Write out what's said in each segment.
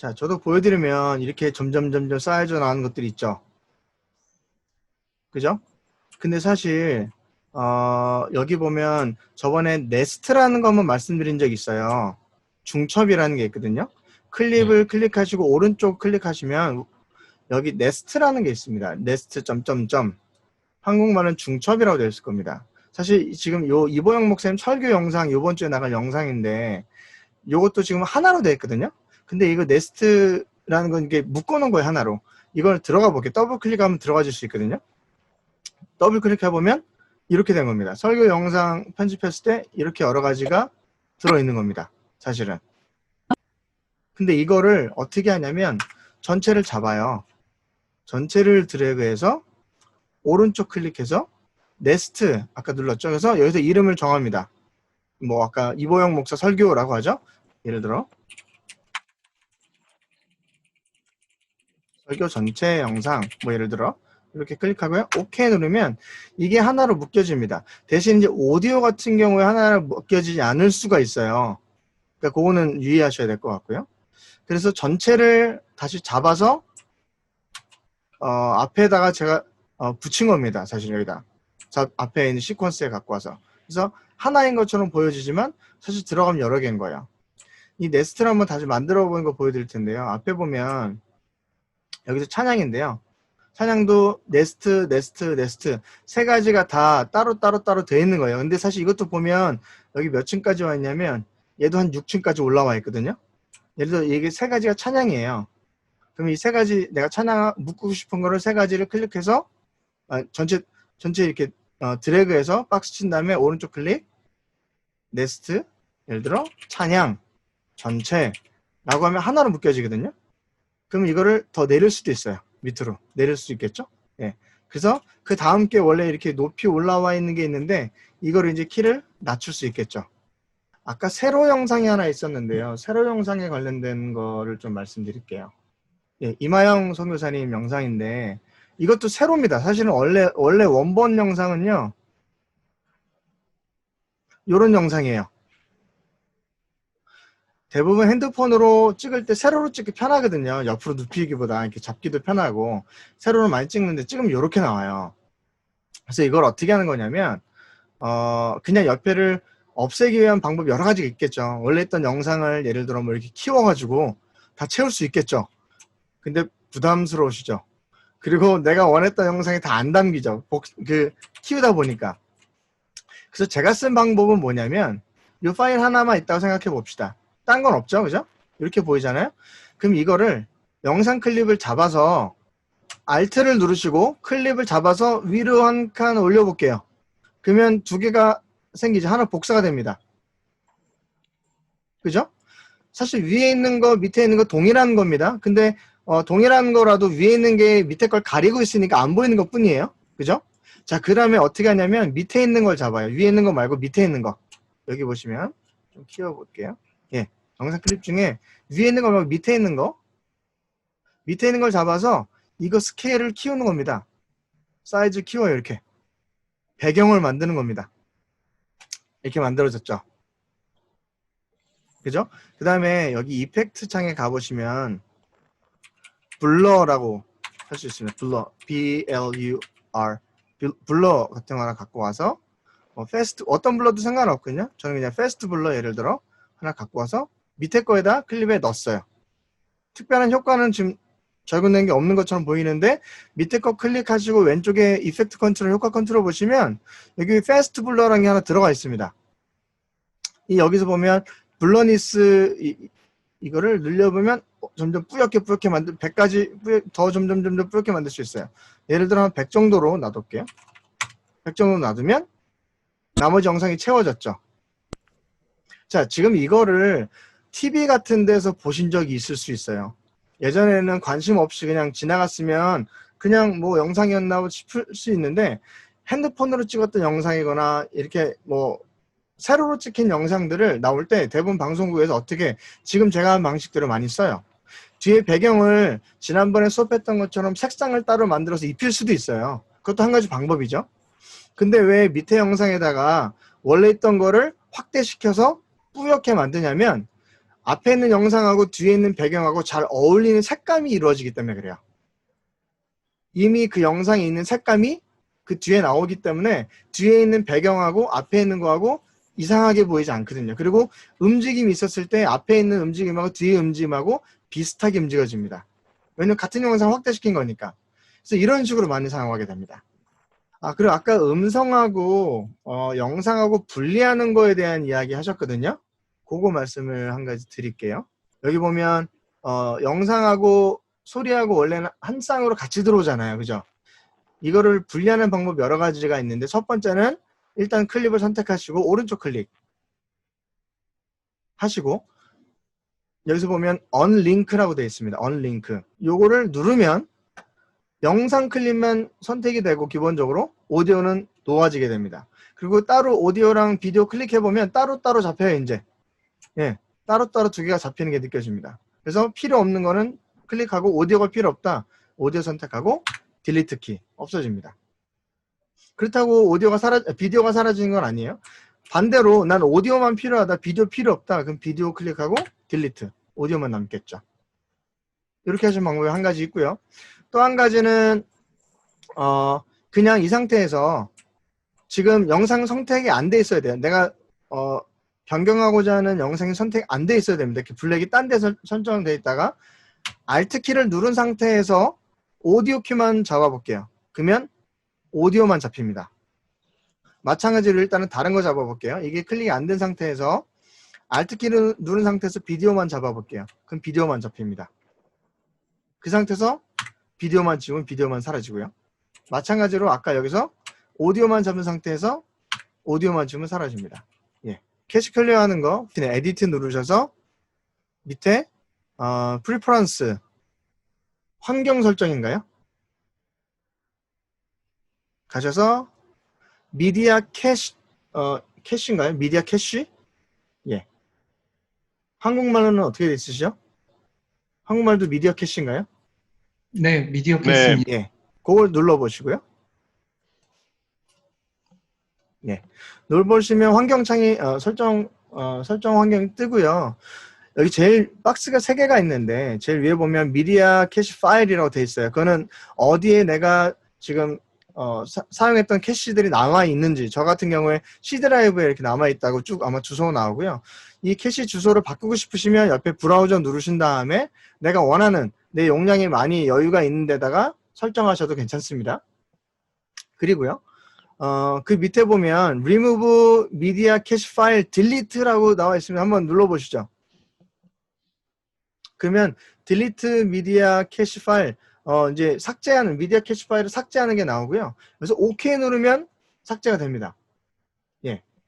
자, 저도 보여드리면 이렇게 점점 쌓여져 나가는 것들이 있죠. 그죠? 근데 사실 여기 보면 저번에 네스트라는 거 한번 말씀드린 적 있어요. 중첩이라는 게 있거든요. 네. 클립을 클릭하시고 오른쪽 클릭하시면 여기 네스트라는 게 있습니다. 네스트 점점점. 한국말은 중첩이라고 되어 있을 겁니다. 사실 지금 요 이보영 목사님 설교 영상 이번 주에 나갈 영상인데 요것도 지금 하나로 되어 있거든요. 근데 이거 네스트라는 건 이게 묶어놓은 거예요, 하나로. 이걸 들어가 볼게요. 더블 클릭하면 들어가질 수 있거든요. 더블 클릭해보면 이렇게 된 겁니다. 설교 영상 편집했을 때 이렇게 여러 가지가 들어있는 겁니다. 사실은. 근데 이거를 어떻게 하냐면 전체를 잡아요. 전체를 드래그해서 오른쪽 클릭해서 네스트 아까 눌렀죠. 그래서 여기서 이름을 정합니다. 뭐 아까 이보영 목사 설교라고 하죠. 예를 들어 설교 전체 영상 뭐 예를 들어 이렇게 클릭하고요. OK 누르면 이게 하나로 묶여집니다. 대신 이제 오디오 같은 경우에 하나로 묶여지지 않을 수가 있어요. 그러니까 그거는 유의하셔야 될 것 같고요. 그래서 전체를 다시 잡아서 앞에다가 제가 붙인 겁니다. 사실 여기다. 앞에 있는 시퀀스에 갖고 와서. 그래서 하나인 것처럼 보여지지만 사실 들어가면 여러 개인 거예요. 이 네스트를 한번 다시 만들어 보는 거 보여드릴 텐데요. 앞에 보면 여기서 찬양인데요. 찬양도 네스트 세 가지가 다 따로 되어 있는 거예요. 근데 사실 이것도 보면 여기 몇 층까지 와 있냐면 얘도 한 6층까지 올라와 있거든요. 예를 들어 이게 세 가지가 찬양이에요. 그럼 이 세 가지 내가 찬양 묶고 싶은 거를 세 가지를 클릭해서 전체 이렇게 드래그해서 박스 친 다음에 오른쪽 클릭 네스트 예를 들어 찬양 전체라고 하면 하나로 묶여지거든요. 그럼 이거를 더 내릴 수도 있어요. 밑으로 내릴 수 있겠죠? 예. 그래서 그 다음 게 원래 이렇게 높이 올라와 있는 게 있는데 이거를 이제 키를 낮출 수 있겠죠. 아까 세로 영상이 하나 있었는데요. 세로 영상에 관련된 거를 좀 말씀드릴게요. 예, 이마영 선교사님 영상인데 이것도 세로입니다. 사실은 원래 원본 영상은요. 요런 영상이에요. 대부분 핸드폰으로 찍을 때 세로로 찍기 편하거든요. 옆으로 눕히기보다 이렇게 잡기도 편하고 세로로 많이 찍는데 찍으면 이렇게 나와요. 그래서 이걸 어떻게 하는 거냐면 그냥 옆에를 없애기 위한 방법이 여러 가지가 있겠죠. 원래 있던 영상을 예를 들어 뭐 이렇게 키워가지고 다 채울 수 있겠죠. 근데 부담스러우시죠. 그리고 내가 원했던 영상이 다 안 담기죠. 키우다 보니까. 그래서 제가 쓴 방법은 뭐냐면 이 파일 하나만 있다고 생각해 봅시다. 딴 건 없죠, 그죠? 이렇게 보이잖아요. 그럼 이거를 영상 클립을 잡아서 Alt를 누르시고 클립을 잡아서 위로 한 칸 올려볼게요. 그러면 두 개가 생기죠. 하나 복사가 됩니다. 그죠? 사실 위에 있는 거 밑에 있는 거 동일한 겁니다. 근데 동일한 거라도 위에 있는 게 밑에 걸 가리고 있으니까 안 보이는 것 뿐이에요. 그죠? 자, 그 다음에 어떻게 하냐면 밑에 있는 걸 잡아요. 위에 있는 거 말고 밑에 있는 거. 여기 보시면 좀 키워볼게요. 예, 영상 클립 중에 위에 있는 거 말고 밑에 있는 거. 밑에 있는 걸 잡아서 이거 스케일을 키우는 겁니다. 사이즈 키워요. 이렇게. 배경을 만드는 겁니다. 이렇게 만들어졌죠. 그죠? 그 다음에 여기 이펙트 창에 가보시면 블러라고 할 수 있습니다. 블러, B-L-U-R 블러 같은 거 하나 갖고 와서 패스트, 어떤 블러도 상관없거든요. 저는 그냥 패스트 블러 예를 들어 하나 갖고 와서 밑에 거에다 클립에 넣었어요. 특별한 효과는 지금 적용된 게 없는 것처럼 보이는데 밑에 거 클릭하시고 왼쪽에 이펙트 컨트롤, 효과 컨트롤 보시면 여기 패스트 블러라는 게 하나 들어가 있습니다. 여기서 보면 블러니스 이거를 늘려보면 점점 뿌옇게 만들 100가지 더 점점 뿌옇게 만들 수 있어요. 예를 들어 한 100 정도로 놔둘게요. 100 정도 놔두면 나머지 영상이 채워졌죠. 자, 지금 이거를 TV 같은 데서 보신 적이 있을 수 있어요. 예전에는 관심 없이 그냥 지나갔으면 그냥 뭐 영상이었나 싶을 수 있는데 핸드폰으로 찍었던 영상이거나 이렇게 뭐 세로로 찍힌 영상들을 나올 때 대부분 방송국에서 어떻게 지금 제가 한 방식들을 많이 써요. 뒤에 배경을 지난번에 수업했던 것처럼 색상을 따로 만들어서 입힐 수도 있어요. 그것도 한 가지 방법이죠. 근데 왜 밑에 영상에다가 원래 있던 거를 확대시켜서 뿌옇게 만드냐면 앞에 있는 영상하고 뒤에 있는 배경하고 잘 어울리는 색감이 이루어지기 때문에 그래요. 이미 그 영상에 있는 색감이 그 뒤에 나오기 때문에 뒤에 있는 배경하고 앞에 있는 거하고 이상하게 보이지 않거든요. 그리고 움직임이 있었을 때 앞에 있는 움직임하고 뒤에 움직임하고 비슷하게 움직여집니다. 왜냐면 같은 영상을 확대시킨 거니까. 그래서 이런 식으로 많이 사용하게 됩니다. 그리고 아까 음성하고 영상하고 분리하는 거에 대한 이야기 하셨거든요. 그거 말씀을 한 가지 드릴게요. 여기 보면 영상하고 소리하고 원래는 한 쌍으로 같이 들어오잖아요. 그죠? 이거를 분리하는 방법 여러 가지가 있는데 첫 번째는 일단 클립을 선택하시고 오른쪽 클릭 하시고 여기서 보면 언링크라고 되어 있습니다. 언링크. 요거를 누르면 영상 클립만 선택이 되고 기본적으로 오디오는 놓아지게 됩니다. 그리고 따로 오디오랑 비디오 클릭해보면 따로따로 잡혀요. 이제 따로따로 두 개가 잡히는 게 느껴집니다. 그래서 필요 없는 거는 클릭하고 오디오가 필요 없다. 오디오 선택하고 딜리트 키 없어집니다. 그렇다고 비디오가 사라지는 건 아니에요. 반대로 난 오디오만 필요하다. 비디오 필요 없다. 그럼 비디오 클릭하고 딜리트. 오디오만 남겠죠. 이렇게 하시는 방법이 한 가지 있고요. 또 한 가지는 그냥 이 상태에서 지금 영상 선택이 안 돼 있어야 돼요. 내가 변경하고자 하는 영상이 선택 안 돼 있어야 됩니다. 이렇게 블랙이 딴 데서 설정되어 있다가 Alt 키를 누른 상태에서 오디오 키만 잡아볼게요. 그러면 오디오만 잡힙니다. 마찬가지로 일단은 다른 거 잡아볼게요. 이게 클릭이 안 된 상태에서 Alt 키를 누른 상태에서 비디오만 잡아볼게요. 그럼 비디오만 잡힙니다. 그 상태에서 비디오만 지우면 비디오만 사라지고요. 마찬가지로 아까 여기서 오디오만 잡은 상태에서 오디오만 지우면 사라집니다. 캐시 클리어 하는 거 에디트 누르셔서 밑에 프리퍼런스 환경 설정인가요? 가셔서 미디어 캐시인가요? 미디어 캐시? 한국말로는 어떻게 돼 있으시죠? 한국말도 미디어 캐시인가요? 네, 미디어 캐시입니다. 그걸 눌러보시고요. 눌러보시면 환경창이 설정 환경이 뜨고요. 여기 제일 박스가 3개가 있는데 제일 위에 보면 미디어 캐시 파일이라고 되어 있어요. 그거는 어디에 내가 지금 사용했던 캐시들이 남아 있는지, 저 같은 경우에 C 드라이브에 이렇게 남아 있다고 쭉 아마 주소가 나오고요. 이 캐시 주소를 바꾸고 싶으시면 옆에 브라우저 누르신 다음에 내가 원하는 내 용량이 많이 여유가 있는 데다가 설정하셔도 괜찮습니다. 그리고요. 그 밑에 보면 Remove Media Cache File Delete라고 나와 있으면 한번 눌러보시죠. 그러면 Delete Media Cache File 이제 삭제하는 미디어 캐시 파일을 삭제하는 게 나오고요. 그래서 OK 누르면 삭제가 됩니다.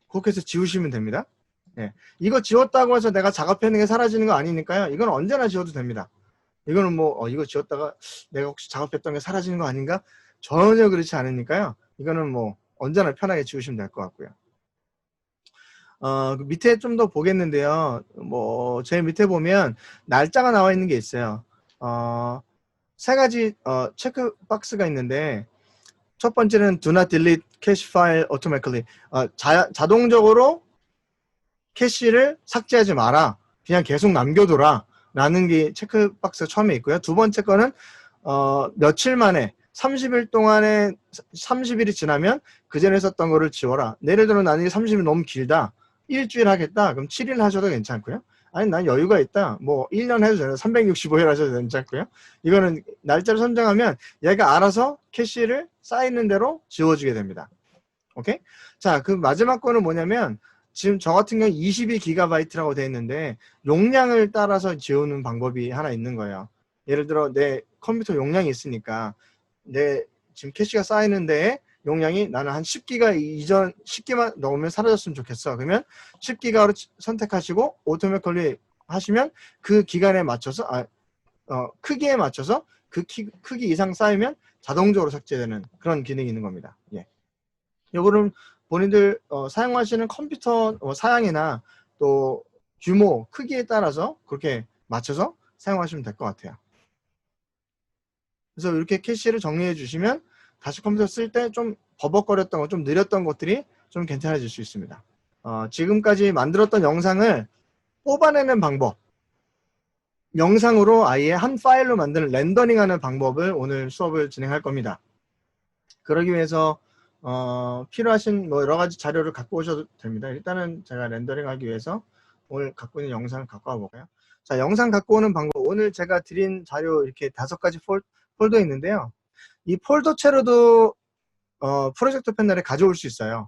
그렇게 해서 지우시면 됩니다. 이거 지웠다고 해서 내가 작업해놓은 게 사라지는 거 아니니까요. 이건 언제나 지워도 됩니다. 이거는 뭐 이거 지웠다가 내가 혹시 작업했던 게 사라지는 거 아닌가? 전혀 그렇지 않으니까요. 이거는 뭐 언제나 편하게 지우시면 될 것 같고요. 그 밑에 좀 더 보겠는데요. 뭐 제일 밑에 보면 날짜가 나와 있는 게 있어요. 3가지 체크 박스가 있는데 첫 번째는 Do not delete cache file automatically. 자동적으로 캐시를 삭제하지 마라. 그냥 계속 남겨둬라. 라는 게 체크 박스가 처음에 있고요. 두 번째 거는 며칠 만에 30일 동안에 30일이 지나면 그 전에 썼던 거를 지워라. 예를 들어 나는 30일 너무 길다. 일주일 하겠다. 그럼 7일 하셔도 괜찮고요. 아니 난 여유가 있다. 뭐 1년 해도 되나 365일 하셔도 괜찮고요. 이거는 날짜를 선정하면 얘가 알아서 캐시를 쌓이는 대로 지워주게 됩니다. 오케이? 자, 그 마지막 거는 뭐냐면 지금 저 같은 경우 22GB라고 되어 있는데 용량을 따라서 지우는 방법이 하나 있는 거예요. 예를 들어 내 컴퓨터 용량이 있으니까 내 지금 캐시가 쌓이는데 용량이 나는 한 10기가 이전 10기만 넣으면 사라졌으면 좋겠어. 그러면 10기가로 선택하시고 오토매컬리 하시면 그 기간에 맞춰서 크기에 맞춰서 그 크기 이상 쌓이면 자동적으로 삭제되는 그런 기능이 있는 겁니다. 요거는 본인들 사용하시는 컴퓨터 사양이나 또 규모, 크기에 따라서 그렇게 맞춰서 사용하시면 될 것 같아요. 그래서 이렇게 캐시를 정리해 주시면 다시 컴퓨터 쓸 때 좀 버벅거렸던 거, 좀 느렸던 것들이 좀 괜찮아질 수 있습니다. 지금까지 만들었던 영상을 뽑아내는 방법, 영상으로 아예 한 파일로 만드는 렌더링하는 방법을 오늘 수업을 진행할 겁니다. 그러기 위해서 필요하신 뭐 여러 가지 자료를 갖고 오셔도 됩니다. 일단은 제가 렌더링하기 위해서 오늘 갖고 있는 영상을 갖고 와볼까요? 자, 영상 갖고 오는 방법. 오늘 제가 드린 자료 이렇게 5가지 폴더 있는데요. 이 폴더체로도 프로젝터 패널에 가져올 수 있어요.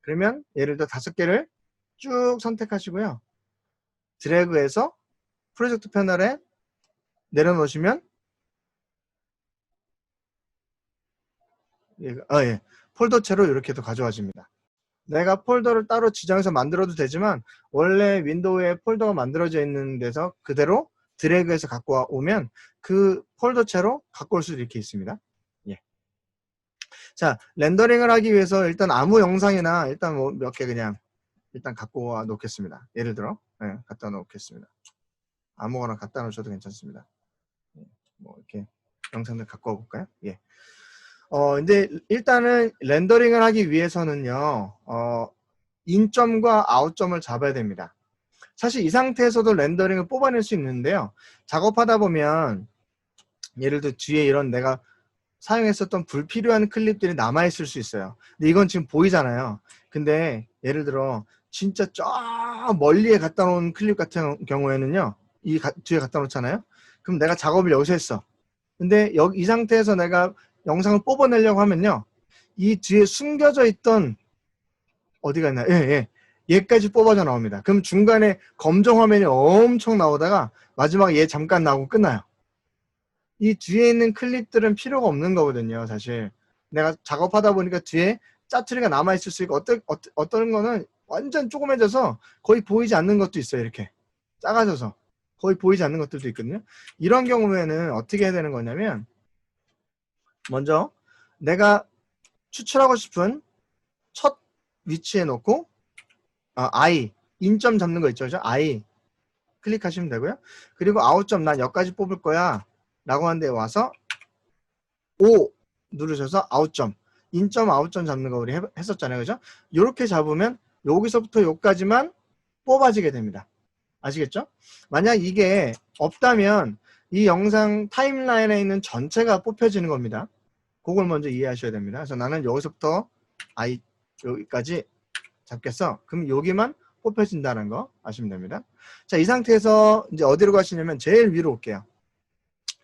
그러면 예를 들어 5개를 쭉 선택하시고요. 드래그해서 프로젝트 패널에 내려놓으시면 예, 폴더체로 이렇게도 가져와집니다. 내가 폴더를 따로 지정해서 만들어도 되지만 원래 윈도우에 폴더가 만들어져 있는 데서 그대로 드래그해서 갖고 오면 그 폴더체로 갖고 올 수도 이렇게 있습니다. 예. 자, 렌더링을 하기 위해서 일단 아무 영상이나 일단 뭐 몇 개 그냥 일단 갖고 와 놓겠습니다. 예를 들어 갖다 놓겠습니다. 아무거나 갖다 놓으셔도 괜찮습니다. 뭐 이렇게 영상들 갖고 와볼까요? 예. 근데 일단은 렌더링을 하기 위해서는요, 인점과 아웃점을 잡아야 됩니다. 사실 이 상태에서도 렌더링을 뽑아낼 수 있는데요. 작업하다 보면 예를 들어 뒤에 이런 내가 사용했었던 불필요한 클립들이 남아있을 수 있어요. 근데 이건 지금 보이잖아요. 근데 예를 들어 진짜 저 멀리에 갖다 놓은 클립 같은 경우에는요, 뒤에 갖다 놓잖아요. 그럼 내가 작업을 여기서 했어. 근데 이 상태에서 내가 영상을 뽑아내려고 하면요, 이 뒤에 숨겨져 있던 어디가 있나? 예. 얘까지 뽑아져 나옵니다. 그럼 중간에 검정 화면이 엄청 나오다가 마지막에 얘 잠깐 나오고 끝나요. 이 뒤에 있는 클립들은 필요가 없는 거거든요. 사실 내가 작업하다 보니까 뒤에 짜투리가 남아있을 수 있고 어떤 거는 완전 조그매져서 거의 보이지 않는 것도 있어요. 이렇게 작아져서 거의 보이지 않는 것들도 있거든요. 이런 경우에는 어떻게 해야 되는 거냐면, 먼저 내가 추출하고 싶은 첫 위치에 놓고 I 인점 잡는 거 있죠, I 클릭하시면 되고요. 그리고 아웃점 난 여기까지 뽑을 거야 라고 하는 데 와서 O 누르셔서 아웃점, 인점 아웃점 잡는 거 우리 했었잖아요, 그죠? 이렇게 잡으면 여기서부터 여기까지만 뽑아지게 됩니다. 아시겠죠? 만약 이게 없다면 이 영상 타임라인에 있는 전체가 뽑혀지는 겁니다. 그걸 먼저 이해하셔야 됩니다. 그래서 나는 여기서부터 I 여기까지 잡겠어. 그럼 여기만 뽑혀진다는 거 아시면 됩니다. 자, 이 상태에서 이제 어디로 가시냐면 제일 위로 올게요.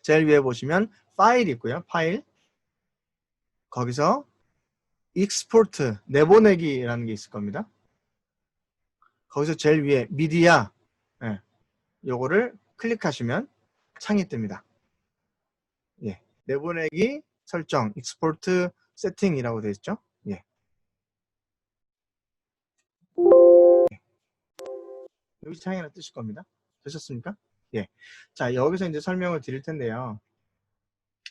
제일 위에 보시면 파일이 있고요. 파일. 거기서 익스포트, 내보내기라는 게 있을 겁니다. 거기서 제일 위에 미디어, 요거를 클릭하시면 창이 뜹니다. 예, 내보내기 설정, 익스포트 세팅이라고 되어 있죠. 예. 여기 창이 하나 뜨실 겁니다. 되셨습니까? 예. 자, 여기서 이제 설명을 드릴 텐데요.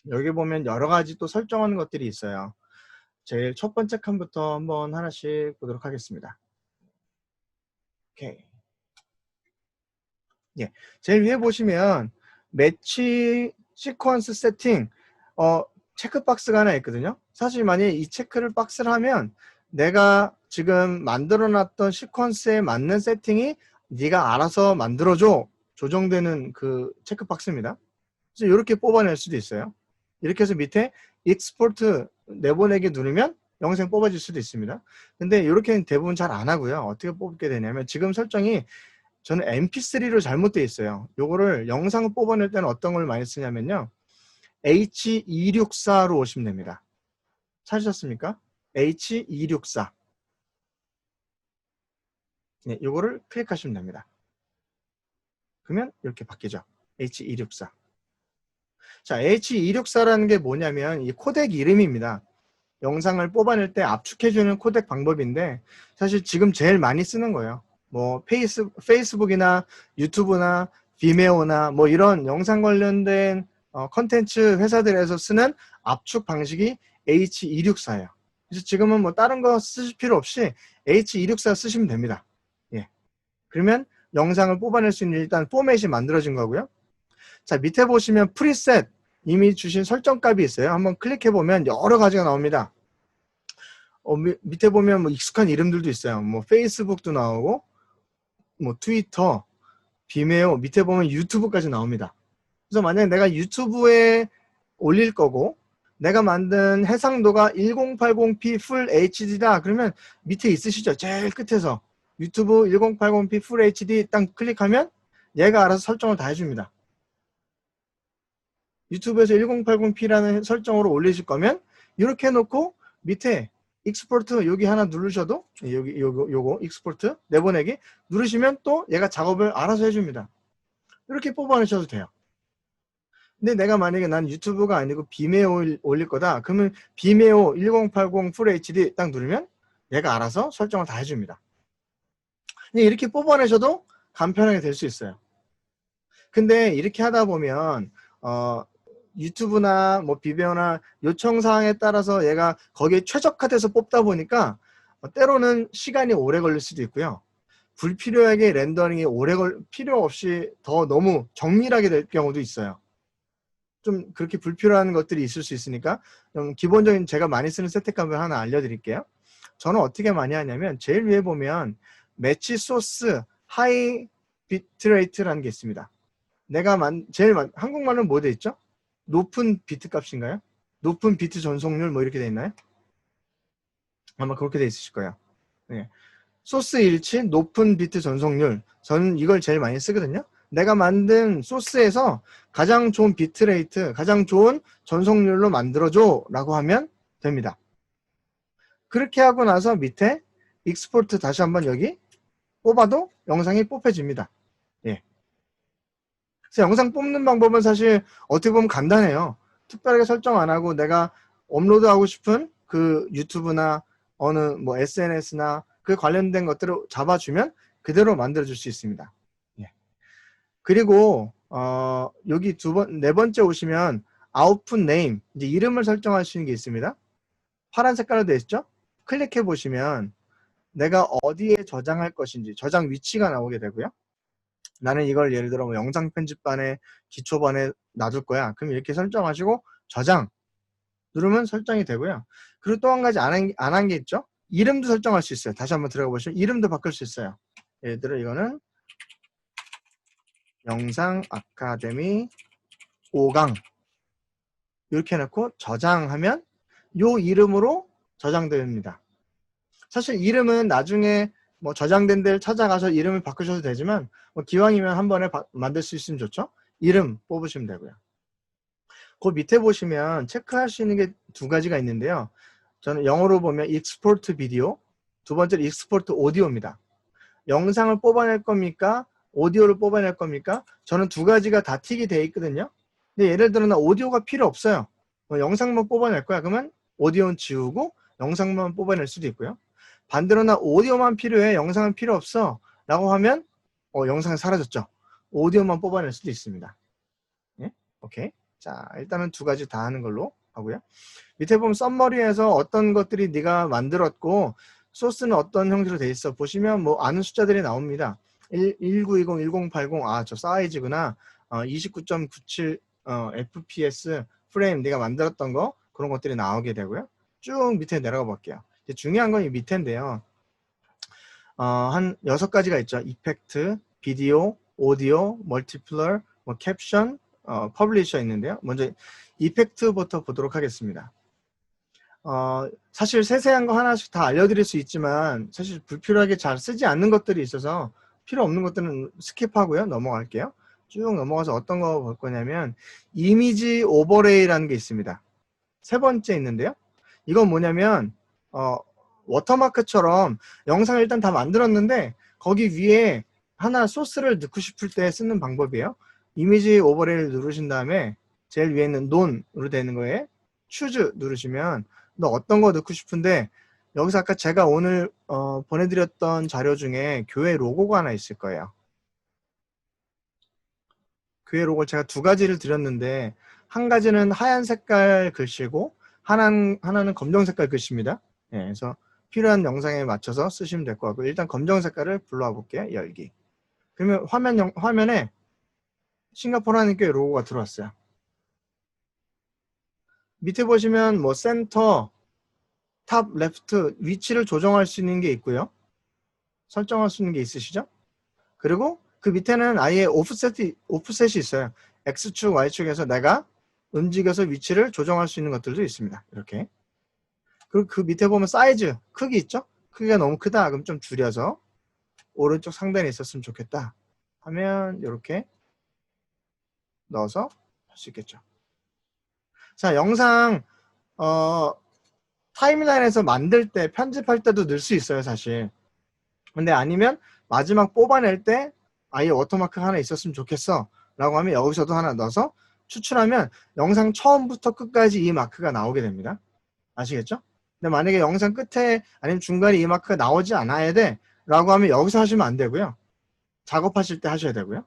여기 보면 여러 가지 또 설정하는 것들이 있어요. 제일 첫 번째 칸부터 한번 하나씩 보도록 하겠습니다. 오케이. 예. 제일 위에 보시면 매치 시퀀스 세팅 체크박스가 하나 있거든요. 사실 만약에 이 체크를 박스를 하면 내가 지금 만들어 놨던 시퀀스에 맞는 세팅이 네가 알아서 만들어줘 조정되는 그 체크박스입니다. 그래서 이렇게 뽑아낼 수도 있어요. 이렇게 해서 밑에 익스포트 내보내기 누르면 영상 뽑아질 수도 있습니다. 근데 이렇게는 대부분 잘 안 하고요. 어떻게 뽑게 되냐면 지금 설정이 저는 mp3로 잘못되어 있어요. 요거를 영상을 뽑아낼 때는 어떤 걸 많이 쓰냐면요, H264로 오시면 됩니다. 찾으셨습니까? H264. 네, 요거를 클릭하시면 됩니다. 그러면 이렇게 바뀌죠. H264. 자, H264라는 게 뭐냐면 이 코덱 이름입니다. 영상을 뽑아낼 때 압축해주는 코덱 방법인데 사실 지금 제일 많이 쓰는 거예요. 뭐 페이스북이나 유튜브나 비메오나 뭐 이런 영상 관련된 컨텐츠 회사들에서 쓰는 압축 방식이 H264예요. 그래서 지금은 뭐 다른 거 쓰실 필요 없이 H264 쓰시면 됩니다. 예. 그러면 영상을 뽑아낼 수 있는 일단 포맷이 만들어진 거고요. 자, 밑에 보시면 프리셋 이미 주신 설정값이 있어요. 한번 클릭해 보면 여러 가지가 나옵니다. 밑에 보면 뭐 익숙한 이름들도 있어요. 뭐 페이스북도 나오고 뭐 트위터, 비메오, 밑에 보면 유튜브까지 나옵니다. 그래서 만약에 내가 유튜브에 올릴 거고 내가 만든 해상도가 1080p Full HD다. 그러면 밑에 있으시죠? 제일 끝에서 유튜브 1080p Full HD 딱 클릭하면 얘가 알아서 설정을 다 해줍니다. 유튜브에서 1080p라는 설정으로 올리실 거면 이렇게 해놓고 밑에 익스포트 여기 하나 누르셔도 여기 요거 익스포트 내보내기 누르시면 또 얘가 작업을 알아서 해줍니다. 이렇게 뽑아내셔도 돼요. 근데 내가 만약에 난 유튜브가 아니고 비메오 올릴 거다. 그러면 비메오 1080 Full HD 딱 누르면 얘가 알아서 설정을 다 해줍니다. 근데 이렇게 뽑아내셔도 간편하게 될 수 있어요. 근데 이렇게 하다 보면 유튜브나 뭐 비메오나 요청사항에 따라서 얘가 거기에 최적화돼서 뽑다 보니까 때로는 시간이 오래 걸릴 수도 있고요. 불필요하게 렌더링이 필요 없이 더 너무 정밀하게 될 경우도 있어요. 좀 그렇게 불필요한 것들이 있을 수 있으니까 좀 기본적인 제가 많이 쓰는 세팅값을 하나 알려드릴게요. 저는 어떻게 많이 하냐면 제일 위에 보면 매치 소스 하이 비트레이트라는 게 있습니다. 내가 한국말로는 뭐 돼 있죠? 높은 비트 값인가요? 높은 비트 전송률 뭐 이렇게 돼 있나요? 아마 그렇게 돼 있으실 거예요. 네. 소스 일치 높은 비트 전송률 저는 이걸 제일 많이 쓰거든요. 내가 만든 소스에서 가장 좋은 비트레이트, 가장 좋은 전송률로 만들어줘 라고 하면 됩니다. 그렇게 하고 나서 밑에 익스포트 다시 한번 여기 뽑아도 영상이 뽑혀집니다. 예. 그래서 영상 뽑는 방법은 사실 어떻게 보면 간단해요. 특별하게 설정 안 하고 내가 업로드하고 싶은 그 유튜브나 어느 뭐 SNS나 그 관련된 것들을 잡아주면 그대로 만들어줄 수 있습니다. 예. 그리고 여기 네 번째 오시면 아웃풋 네임 이제 이름을 설정할 수 있는 게 있습니다. 파란 색깔로 되어 있죠? 클릭해 보시면 내가 어디에 저장할 것인지 저장 위치가 나오게 되고요. 나는 이걸 예를 들어 뭐 영상 편집반에 기초반에 놔둘 거야. 그럼 이렇게 설정하시고 저장 누르면 설정이 되고요. 그리고 또 한 가지 안 한 게 있죠? 이름도 설정할 수 있어요. 다시 한번 들어가 보시면 이름도 바꿀 수 있어요. 예를 들어 이거는 영상 아카데미 5강 이렇게 해놓고 저장하면 요 이름으로 저장됩니다. 사실 이름은 나중에 뭐 저장된 데를 찾아가서 이름을 바꾸셔도 되지만 뭐 기왕이면 한 번에 만들 수 있으면 좋죠. 이름 뽑으시면 되고요. 그 밑에 보시면 체크할 수 있는 게 두 가지가 있는데요. 저는 영어로 보면 export 비디오, 두 번째로 export 오디오입니다. 영상을 뽑아낼 겁니까? 오디오를 뽑아낼 겁니까? 저는 두 가지가 다 틱이 되어 있거든요. 근데 예를 들어 나 오디오가 필요 없어요. 뭐 영상만 뽑아낼 거야. 그러면 오디오는 지우고 영상만 뽑아낼 수도 있고요. 반대로 나 오디오만 필요해. 영상은 필요 없어. 라고 하면 영상이 사라졌죠. 오디오만 뽑아낼 수도 있습니다. 예? 오케이. 자, 일단은 두 가지 다 하는 걸로 하고요. 밑에 보면 썸머리에서 어떤 것들이 네가 만들었고 소스는 어떤 형태로 돼 있어 보시면 뭐 아는 숫자들이 나옵니다. 1920, 1080 아 저 사이즈구나. 29.97 FPS 프레임 네가 만들었던 거 그런 것들이 나오게 되고요. 쭉 밑에 내려가 볼게요. 이제 중요한 건 이 밑에인데요. 한 6가지가 있죠. 이펙트, 비디오, 오디오, 멀티플러, 뭐 캡션, 퍼블리셔 있는데요. 먼저 이펙트부터 보도록 하겠습니다. 사실 세세한 거 하나씩 다 알려드릴 수 있지만 사실 불필요하게 잘 쓰지 않는 것들이 있어서 필요 없는 것들은 스킵하고요. 넘어갈게요. 쭉 넘어가서 어떤 거 볼 거냐면 이미지 오버레이라는 게 있습니다. 세 번째 있는데요. 이건 뭐냐면 워터마크처럼 영상을 일단 다 만들었는데 거기 위에 하나 소스를 넣고 싶을 때 쓰는 방법이에요. 이미지 오버레이를 누르신 다음에 제일 위에 있는 논으로 되는 거에 choose 누르시면 너 어떤 거 넣고 싶은데 여기서 아까 제가 오늘 보내드렸던 자료 중에 교회 로고가 하나 있을 거예요. 교회 로고를 제가 두 가지를 드렸는데 한 가지는 하얀 색깔 글씨고 하나는 검정 색깔 글씨입니다. 예, 그래서 필요한 영상에 맞춰서 쓰시면 될 것 같고 일단 검정 색깔을 불러와 볼게요. 열기. 그러면 화면에 싱가포르 하나님교회 로고가 들어왔어요. 밑에 보시면 뭐 센터, 탑, 레프트 위치를 조정할 수 있는 게 있고요. 설정할 수 있는 게 있으시죠? 그리고 그 밑에는 아예 오프셋이 있어요. X축, Y축에서 내가 움직여서 위치를 조정할 수 있는 것들도 있습니다. 이렇게. 그리고 그 밑에 보면 사이즈, 크기 있죠? 크기가 너무 크다. 그럼 좀 줄여서 오른쪽 상단에 있었으면 좋겠다. 하면 이렇게 넣어서 할 수 있겠죠. 자, 영상 타임라인에서 만들 때, 편집할 때도 넣을 수 있어요, 사실. 근데 아니면 마지막 뽑아낼 때 아예 워터마크가 하나 있었으면 좋겠어 라고 하면 여기서도 하나 넣어서 추출하면 영상 처음부터 끝까지 이 마크가 나오게 됩니다. 아시겠죠? 근데 만약에 영상 끝에 아니면 중간에 이 마크가 나오지 않아야 돼 라고 하면 여기서 하시면 안 되고요. 작업하실 때 하셔야 되고요.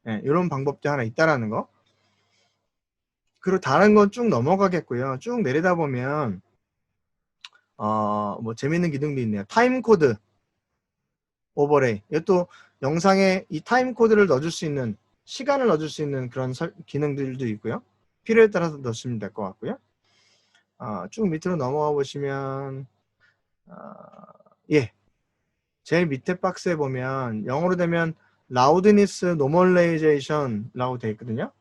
네, 이런 방법도 하나 있다라는 거. 그리고 다른 건 쭉 넘어가겠고요. 쭉 내리다 보면 뭐 재밌는 기능도 있네요. 타임 코드 오버레이. 이것도 영상에 이 타임 코드를 넣어줄 수 있는, 시간을 넣어줄 수 있는 그런 기능들도 있고요. 필요에 따라서 넣으시면 될 것 같고요. 쭉 밑으로 넘어가 보시면 예, 제일 밑에 박스에 보면 영어로 되면 loudness normalization라고 되어 있거든요.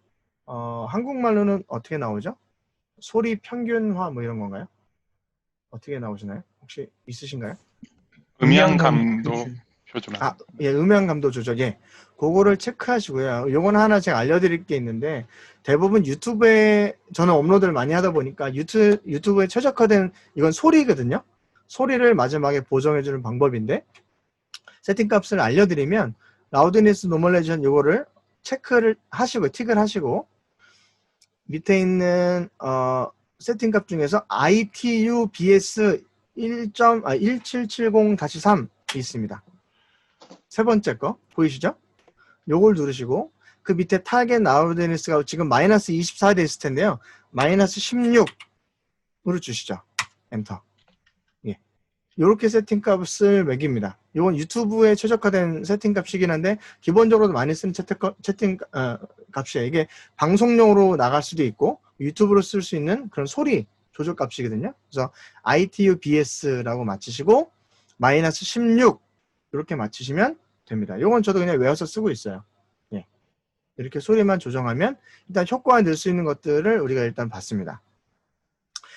한국말로는 어떻게 나오죠? 소리 평균화 뭐 이런 건가요? 어떻게 나오시나요? 혹시 있으신가요? 음향감도 조절하는. 예, 음향감도 조절. 예. 그거를 체크하시고요. 요거는 하나 제가 알려드릴 게 있는데, 대부분 유튜브에 저는 업로드를 많이 하다 보니까 유튜브에 최적화된 이건 소리거든요. 소리를 마지막에 보정해주는 방법인데, 세팅값을 알려드리면 라우드니스 노멀레이션 요거를 체크를 하시고 틱을 하시고 밑에 있는 세팅값 중에서 ITU BS 1770-3 있습니다. 세 번째 거 보이시죠? 요걸 누르시고 그 밑에 타겟 라우드니스가 지금 마이너스 24 돼 있을 텐데요. 마이너스 16으로 주시죠. 엔터. 예. 요렇게 세팅값을 매깁니다. 이건 유튜브에 최적화된 세팅값이긴 한데 기본적으로 많이 쓰는 채팅 값이에요. 이게 방송용으로 나갈 수도 있고 유튜브로 쓸 수 있는 그런 소리 조절 값이거든요. 그래서 ITU BS라고 맞추시고 마이너스 16 이렇게 맞추시면 됩니다. 이건 저도 그냥 외워서 쓰고 있어요. 예. 이렇게 소리만 조정하면 일단 효과가 낼 수 있는 것들을 우리가 일단 봤습니다.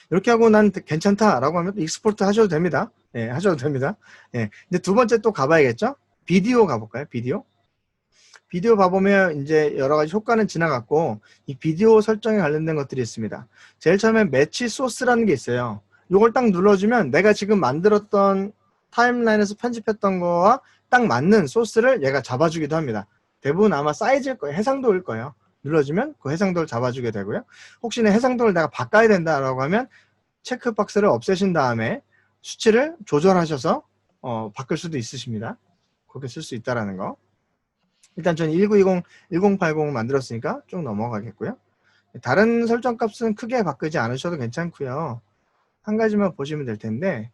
이렇게 하고 난 괜찮다라고 하면 익스포트 하셔도 됩니다. 예, 하셔도 됩니다. 예. 근데 두 번째 또 가봐야겠죠? 비디오 가볼까요? 비디오. 비디오 봐보면 이제 여러 가지 효과는 지나갔고 이 비디오 설정에 관련된 것들이 있습니다. 제일 처음에 매치 소스라는 게 있어요. 이걸 딱 눌러주면 내가 지금 만들었던 타임라인에서 편집했던 거와 딱 맞는 소스를 얘가 잡아주기도 합니다. 대부분 아마 사이즈일 거예요. 해상도일 거예요. 눌러주면 그 해상도를 잡아주게 되고요. 혹시나 해상도를 내가 바꿔야 된다라고 하면 체크박스를 없애신 다음에 수치를 조절하셔서 바꿀 수도 있으십니다. 그렇게 쓸 수 있다는 거. 일단 저는 1920, 1080 만들었으니까 쭉 넘어가겠고요. 다른 설정 값은 크게 바꾸지 않으셔도 괜찮고요. 한 가지만 보시면 될 텐데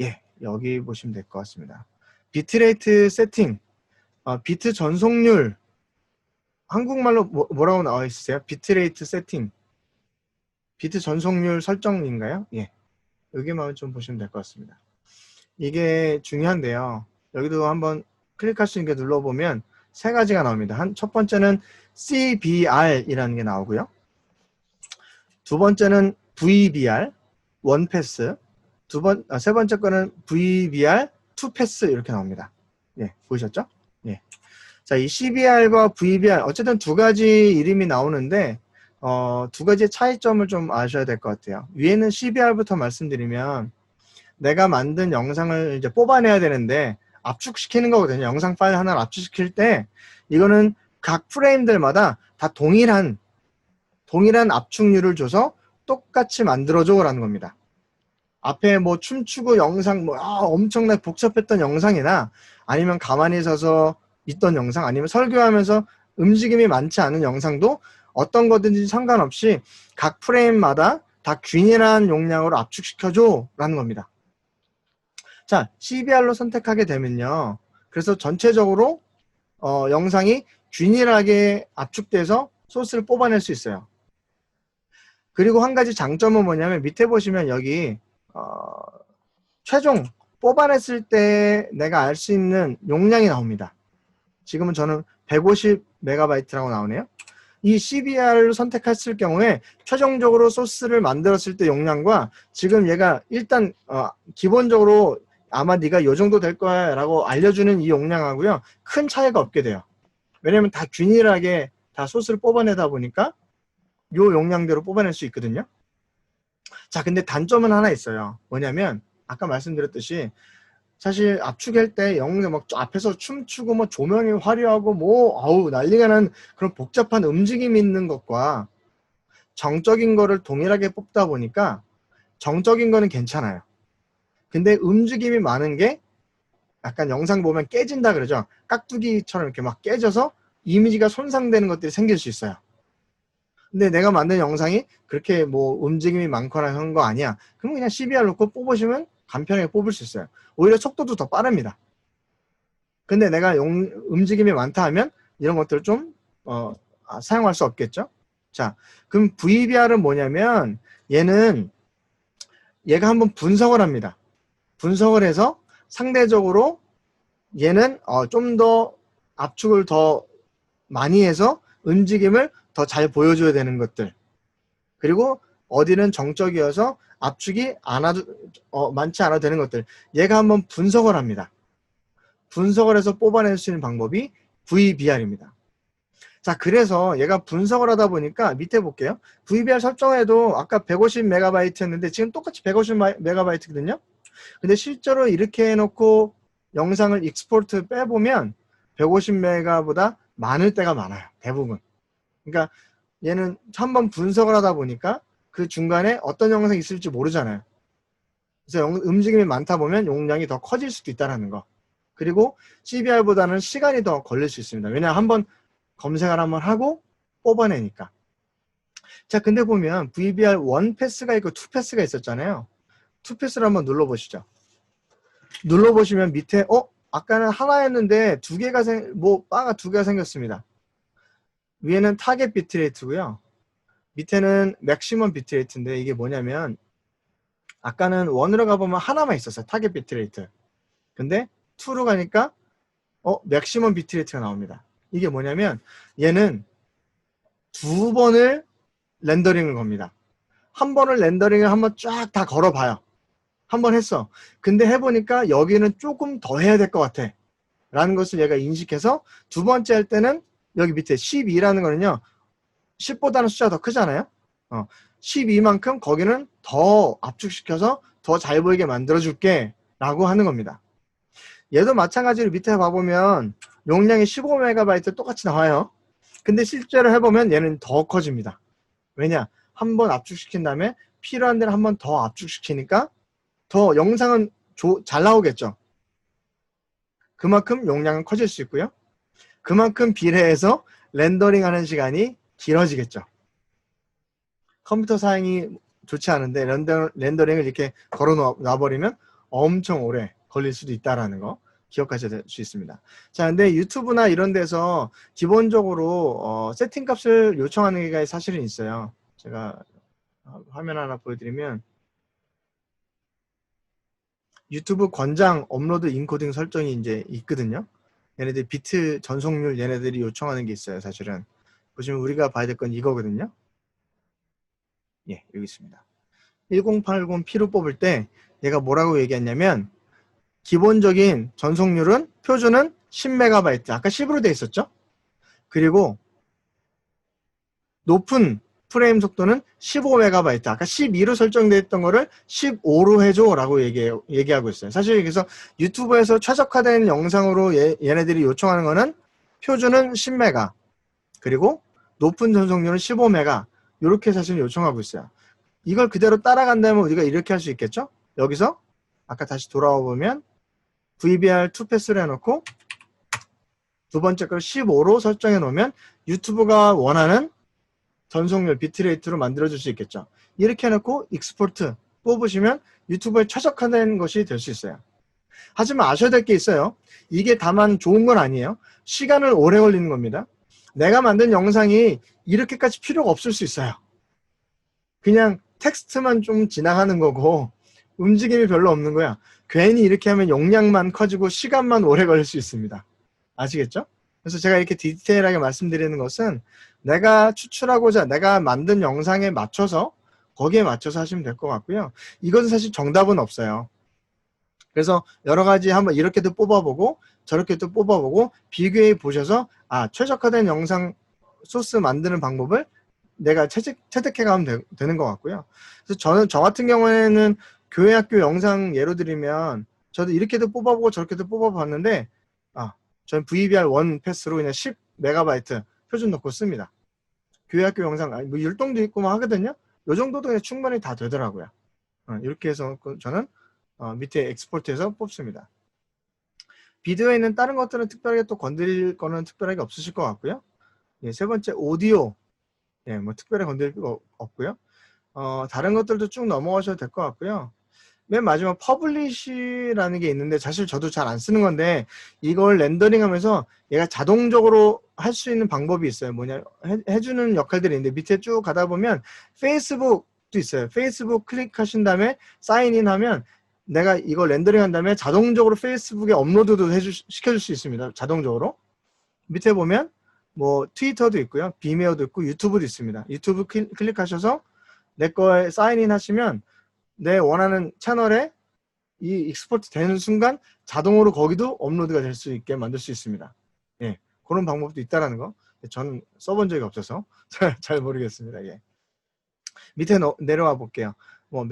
예, 여기 보시면 될 것 같습니다. 비트레이트 세팅, 비트 전송률 한국말로 뭐라고 나와 있으세요? 비트레이트 세팅, 비트 전송률 설정인가요? 예, 여기만 좀 보시면 될 것 같습니다. 이게 중요한데요. 여기도 한번 클릭할 수 있는 게 눌러보면 세 가지가 나옵니다. 첫 번째는 CBR이라는 게 나오고요. 두 번째는 VBR, 원 패스. 세 번째 거는 VBR, 투 패스 이렇게 나옵니다. 예, 보이셨죠? 예. 자, 이 CBR과 VBR 어쨌든 두 가지 이름이 나오는데 두 가지의 차이점을 좀 아셔야 될 것 같아요. 위에는 CBR부터 말씀드리면 내가 만든 영상을 이제 뽑아내야 되는데 압축시키는 거거든요. 영상 파일 하나를 압축시킬 때 이거는 각 프레임들마다 다 동일한 압축률을 줘서 똑같이 만들어줘라는 겁니다. 앞에 뭐 춤추고 영상 엄청나게 복잡했던 영상이나 아니면 가만히 서서 있던 영상 아니면 설교하면서 움직임이 많지 않은 영상도 어떤 거든지 상관없이 각 프레임마다 다 균일한 용량으로 압축시켜줘 라는 겁니다. 자, CBR로 선택하게 되면요. 그래서 전체적으로 영상이 균일하게 압축돼서 소스를 뽑아낼 수 있어요. 그리고 한 가지 장점은 뭐냐면 밑에 보시면 여기 최종 뽑아냈을 때 내가 알 수 있는 용량이 나옵니다. 지금은 저는 150MB라고 나오네요. 이 CBR을 선택했을 경우에 최종적으로 소스를 만들었을 때 용량과 지금 얘가 일단 기본적으로 아마 네가 요 정도 될 거야 라고 알려주는 이 용량하고요. 큰 차이가 없게 돼요. 왜냐면 다 균일하게 다 소스를 뽑아내다 보니까 요 용량대로 뽑아낼 수 있거든요. 자, 근데 단점은 하나 있어요. 뭐냐면 아까 말씀드렸듯이 사실 압축할 때 영상 막 앞에서 춤추고 뭐 조명이 화려하고 뭐 아우 난리가 난 그런 복잡한 움직임이 있는 것과 정적인 거를 동일하게 뽑다 보니까 정적인 거는 괜찮아요. 근데 움직임이 많은 게 약간 영상 보면 깨진다 그러죠. 깍두기처럼 이렇게 막 깨져서 이미지가 손상되는 것들이 생길 수 있어요. 근데 내가 만든 영상이 그렇게 뭐 움직임이 많거나 그런 거 아니야. 그럼 그냥 CBR 놓고 뽑으시면 간편하게 뽑을 수 있어요. 오히려 속도도 더 빠릅니다. 근데 내가 움직임이 많다 하면 이런 것들을 좀 사용할 수 없겠죠. 자, 그럼 VBR은 뭐냐면 얘가 한번 분석을 합니다. 분석을 해서 상대적으로 얘는 좀 더 압축을 더 많이 해서 움직임을 더 잘 보여줘야 되는 것들, 그리고 어디는 정적이어서 압축이 많지 않아도 되는 것들, 얘가 한번 분석을 합니다. 분석을 해서 뽑아낼 수 있는 방법이 VBR입니다. 자, 그래서 얘가 분석을 하다 보니까 밑에 볼게요. VBR 설정해도 아까 150MB였는데 지금 똑같이 150MB거든요. 근데 실제로 이렇게 해놓고 영상을 익스포트 빼보면 150MB보다 많을 때가 많아요. 대부분. 그러니까 얘는 한번 분석을 하다 보니까 그 중간에 어떤 영상이 있을지 모르잖아요. 그래서 움직임이 많다 보면 용량이 더 커질 수도 있다는 거. 그리고 CBR보다는 시간이 더 걸릴 수 있습니다. 왜냐하면 한번 검색을 한번 하고 뽑아내니까. 자, 근데 보면 VBR 1 패스가 있고 2 패스가 있었잖아요. 2 패스를 한번 눌러보시죠. 눌러보시면 밑에 아까는 하나였는데 바가 두 개가 생겼습니다. 위에는 타겟 비트레이트고요. 밑에는 맥시멈 비트레이트인데 이게 뭐냐면 아까는 1으로 가보면 하나만 있었어요. 타겟 비트레이트. 근데 2로 가니까 맥시멈 비트레이트가 나옵니다. 이게 뭐냐면 얘는 2번을 렌더링을 겁니다. 한 번을 렌더링을 한번 쫙 다 걸어봐요. 한 번 했어. 근데 해보니까 여기는 조금 더 해야 될 것 같아 라는 것을 얘가 인식해서 두 번째 할 때는 여기 밑에 12라는 거는요, 10보다는 숫자가 더 크잖아요. 12만큼 거기는 더 압축시켜서 더 잘 보이게 만들어줄게 라고 하는 겁니다. 얘도 마찬가지로 밑에 봐보면 용량이 15MB 똑같이 나와요. 근데 실제로 해보면 얘는 더 커집니다. 왜냐? 한 번 압축시킨 다음에 필요한 데는 한 번 더 압축시키니까 더 영상은 잘 나오겠죠. 그만큼 용량은 커질 수 있고요. 그만큼 비례해서 렌더링 하는 시간이 길어지겠죠. 컴퓨터 사양이 좋지 않은데 렌더링을 이렇게 걸어 놔버리면 엄청 오래 걸릴 수도 있다는 거 기억하셔야 될 수 있습니다. 자, 근데 유튜브나 이런 데서 기본적으로 세팅 값을 요청하는 게 사실은 있어요. 제가 화면 하나 보여드리면 유튜브 권장 업로드 인코딩 설정이 이제 있거든요. 얘네들 비트 전송률 얘네들이 요청하는 게 있어요. 사실은 보시면 우리가 봐야 될 건 이거거든요. 예, 여기 있습니다. 1080p로 뽑을 때 얘가 뭐라고 얘기했냐면 기본적인 전송률은 표준은 10MB, 아까 10으로 돼 있었죠. 그리고 높은 프레임 속도는 15MB, 아까 12로 설정되어 있던 거를 15로 해줘 라고 얘기하고 있어요. 사실 그래서 유튜브에서 최적화된 영상으로 얘네들이 요청하는 거는 표준은 10MB, 그리고 높은 전송률은 15MB, 이렇게 사실 요청하고 있어요. 이걸 그대로 따라간다면 우리가 이렇게 할 수 있겠죠. 여기서 아까 다시 돌아와 보면 VBR 2 패스를 해놓고 두 번째 걸 15로 설정해 놓으면 유튜브가 원하는 전송률 비트레이트로 만들어줄 수 있겠죠. 이렇게 해놓고 익스포트 뽑으시면 유튜브에 최적화된 것이 될 수 있어요. 하지만 아셔야 될 게 있어요. 이게 다만 좋은 건 아니에요. 시간을 오래 걸리는 겁니다. 내가 만든 영상이 이렇게까지 필요가 없을 수 있어요. 그냥 텍스트만 좀 지나가는 거고 움직임이 별로 없는 거야. 괜히 이렇게 하면 용량만 커지고 시간만 오래 걸릴 수 있습니다. 아시겠죠? 그래서 제가 이렇게 디테일하게 말씀드리는 것은 내가 추출하고자 내가 만든 영상에 맞춰서 거기에 맞춰서 하시면 될 것 같고요. 이것은 사실 정답은 없어요. 그래서 여러 가지 한번 이렇게도 뽑아보고 저렇게도 뽑아보고 비교해 보셔서 최적화된 영상 소스 만드는 방법을 내가 채택해 가면 되는 것 같고요. 그래서 저 같은 경우에는 교회 학교 영상 예로 들면 저도 이렇게도 뽑아보고 저렇게도 뽑아봤는데 저는 VBR1 패스로 그냥 10MB 표준 넣고 씁니다. 교회 학교 영상 뭐 율동도 있고 뭐 하거든요. 이 정도도 그냥 충분히 다 되더라고요. 이렇게 해서 저는 밑에 엑스포트해서 뽑습니다. 비디오에 있는 다른 것들은 특별하게 또 건드릴 거는 특별하게 없으실 것 같고요. 예, 세 번째 오디오, 예, 뭐 특별히 건드릴 거 없고요. 다른 것들도 쭉 넘어가셔도 될 것 같고요. 맨 마지막 퍼블리시라는 게 있는데 사실 저도 잘 안 쓰는 건데 이걸 렌더링하면서 얘가 자동적으로 할 수 있는 방법이 있어요. 뭐냐 해주는 역할들이 있는데 밑에 쭉 가다 보면 페이스북도 있어요. 페이스북 클릭하신 다음에 사인인 하면 내가 이거 렌더링 한 다음에 자동적으로 페이스북에 업로드도 시켜줄 수 있습니다. 자동적으로. 밑에 보면 뭐 트위터도 있고요. 비메어도 있고 유튜브도 있습니다. 유튜브 클릭하셔서 내 거에 사인인 하시면 내 원하는 채널에 이 익스포트 되는 순간 자동으로 거기도 업로드가 될 수 있게 만들 수 있습니다. 예, 그런 방법도 있다라는 거. 저는 써본 적이 없어서 잘 모르겠습니다. 예. 밑에 내려와 볼게요. 뭐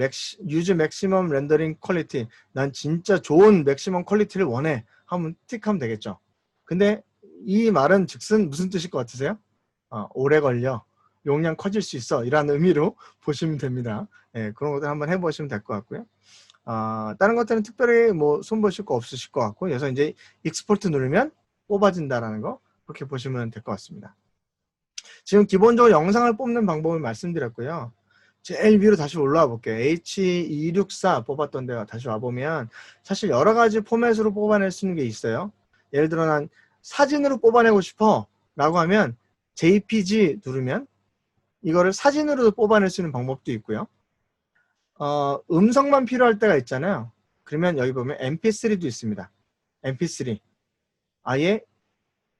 use maximum rendering quality. 난 진짜 좋은 맥시멈 퀄리티를 원해. 하면 틱하면 되겠죠. 근데 이 말은 즉슨 무슨 뜻일 것 같으세요? 오래 걸려. 용량 커질 수 있어. 이라는 의미로 보시면 됩니다. 예, 그런 것들 한번 해보시면 될 것 같고요. 다른 것들은 특별히 뭐 손보실 거 없으실 것 같고, 그래서 이제 익스포트 누르면 뽑아진다라는 거 그렇게 보시면 될 것 같습니다. 지금 기본적으로 영상을 뽑는 방법을 말씀드렸고요. 제일 위로 다시 올라와 볼게요. H264 뽑았던 데가 다시 와보면 사실 여러 가지 포맷으로 뽑아낼 수 있는 게 있어요. 예를 들어 난 사진으로 뽑아내고 싶어 라고 하면 JPG 누르면 이거를 사진으로도 뽑아낼 수 있는 방법도 있고요. 음성만 필요할 때가 있잖아요. 그러면 여기 보면 MP3도 있습니다. MP3 아예